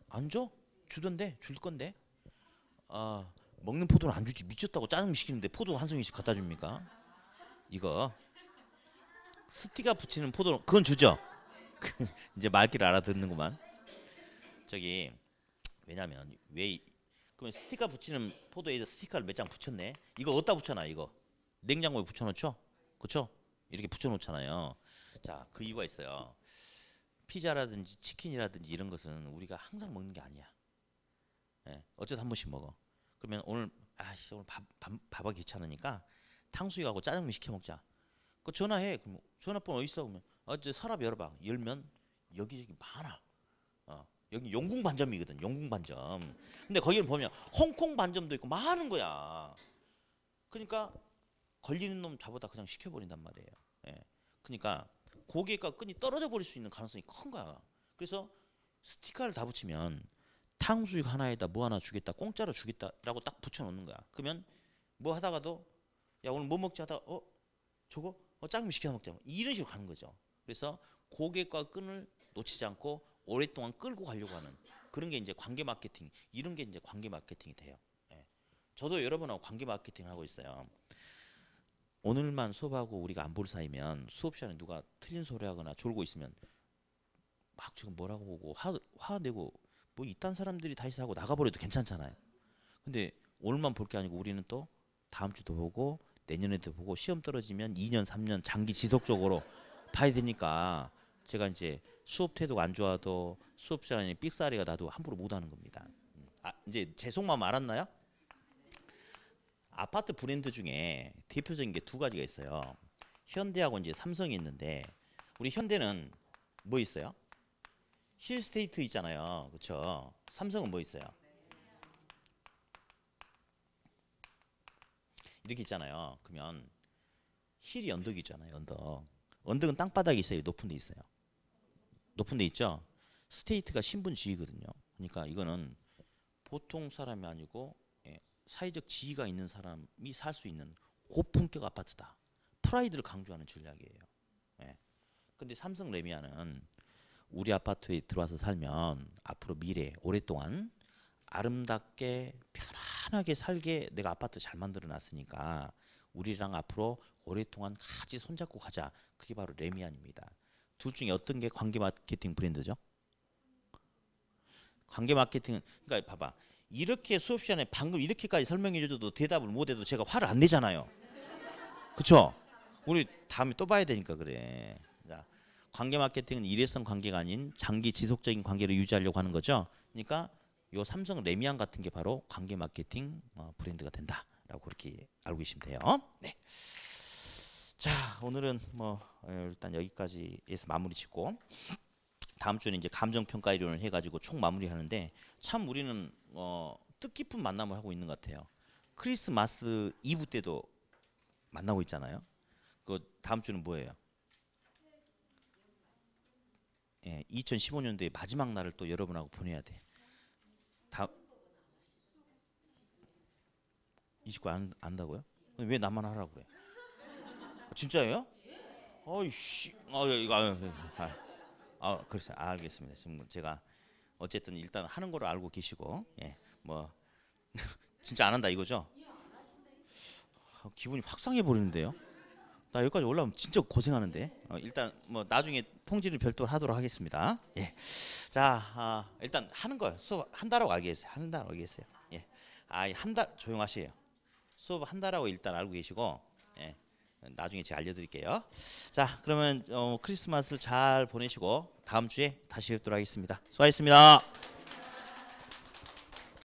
안 줘? 주던데 줄 건데. 먹는 포도는 안 주지. 미쳤다고 짜장면 시키는데 포도 한 송이씩 갖다 줍니까? 이거 스티커 붙이는 포도 그건 주죠. 이제 말귀를 알아듣는구만. 저기 왜냐면 왜 그러면 스티커 붙이는 포도에서 스티커를 몇 장 붙였네. 이거 어디다 붙여놔 이거? 냉장고에 붙여놓죠? 그렇죠? 이렇게 붙여놓잖아요. 자, 그 이유가 있어요. 피자라든지 치킨이라든지 이런 것은 우리가 항상 먹는 게 아니야. 예, 어쨌든 한 번씩 먹어. 그러면 오늘 오늘 밥하기 귀찮으니까 탕수육하고 짜장면 시켜 먹자. 그 전화해. 그럼 전화번호 어디 있어? 그러면 어제 서랍 열어봐. 열면 여기저기 많아. 여기 용궁 반점이거든. 용궁 반점. 근데 거기를 보면 홍콩 반점도 있고 많은 거야. 그러니까 걸리는 놈 잡아다 그냥 시켜버린단 말이에요. 예. 그러니까 고객과 끈이 떨어져 버릴 수 있는 가능성이 큰 거야. 그래서 스티커를 다 붙이면 탕수육 하나에다 뭐 하나 주겠다, 공짜로 주겠다라고 딱 붙여놓는 거야. 그러면 뭐 하다가도 야 오늘 뭐 먹지 하다가 저거 짜장면 시켜 먹자 이런 식으로 가는 거죠. 그래서 고객과 끈을 놓치지 않고 오랫동안 끌고 가려고 하는 그런 게 이제 관계 마케팅, 이런 게 이제 관계 마케팅이 돼요. 예. 저도 여러분하고 관계 마케팅을 하고 있어요. 오늘만 수업하고 우리가 안 볼 사이면 수업 시간에 누가 틀린 소리 하거나 졸고 있으면 막 지금 뭐라고 보고 화내고 뭐 이딴 사람들이 다시 하고 나가버려도 괜찮잖아요. 근데 오늘만 볼 게 아니고 우리는 또 다음 주도 보고 내년에도 보고 시험 떨어지면 2년 3년 장기 지속적으로 봐야 되니까 제가 이제 수업 태도가 안 좋아도 수업 시간에 삑사리가 나도 함부로 못 하는 겁니다. 이제 제 속마음 알았나요? 아파트 브랜드 중에 대표적인 게 두 가지가 있어요. 현대하고 이제 삼성이 있는데 우리 현대는 뭐 있어요? 힐스테이트 있잖아요. 그렇죠? 삼성은 뭐 있어요? 이렇게 있잖아요. 그러면 힐이 언덕이잖아요. 언덕은 땅바닥에 있어요. 높은 데 있어요. 높은 데 있죠? 스테이트가 신분지휘거든요. 그러니까 이거는 보통 사람이 아니고 사회적 지위가 있는 사람이 살 수 있는 고품격 아파트다. 프라이드를 강조하는 전략이에요. 근데 삼성 레미안은 우리 아파트에 들어와서 살면 앞으로 미래 오랫동안 아름답게 편안하게 살게 내가 아파트 잘 만들어 놨으니까 우리랑 앞으로 오랫동안 같이 손잡고 가자. 그게 바로 레미안입니다. 둘 중에 어떤 게 관계 마케팅 브랜드죠? 관계 마케팅은 그러니까 봐봐. 이렇게 수업 시간에 방금 이렇게까지 설명해 줘도 대답을 못 해도 제가 화를 안 내잖아요. 그렇죠? 우리 다음에 또 봐야 되니까 그래. 자, 관계 마케팅은 일회성 관계가 아닌 장기 지속적인 관계를 유지하려고 하는 거죠. 그러니까 요 삼성 레미안 같은 게 바로 관계 마케팅 브랜드가 된다라고 그렇게 알고 계시면 돼요. 네. 자, 오늘은 뭐 일단 여기까지 해서 마무리 짓고 다음 주는 이제 감정 평가 이론을 해가지고 총 마무리하는데 참 우리는 뜻깊은 만남을 하고 있는 것 같아요. 크리스마스 이브 때도 만나고 있잖아요. 그 다음 주는 뭐예요? 2015년도의 마지막 날을 또 여러분하고 보내야 돼. 29 안다고요? 왜 나만 하라고 그래? 진짜예요? 어이씨, 이거 그래서 알겠습니다. 지금 제가 어쨌든 일단 하는 거로 알고 계시고, 뭐 진짜 안 한다 이거죠? 기분이 확 상해 버리는데요. 나 여기까지 올라오면 진짜 고생하는데. 일단 뭐 나중에 통지를 별도로 하도록 하겠습니다. 예. 자, 일단 하는 거예요. 수업 한다라고 알게 했어요. 한다라고 알게 했어요. 예. 한 달 조용하세요. 수업 한다라고 일단 알고 계시고, 나중에 제가 알려드릴게요. 자, 그러면 크리스마스 잘 보내시고 다음 주에 다시 뵙도록 하겠습니다. 수고하셨습니다.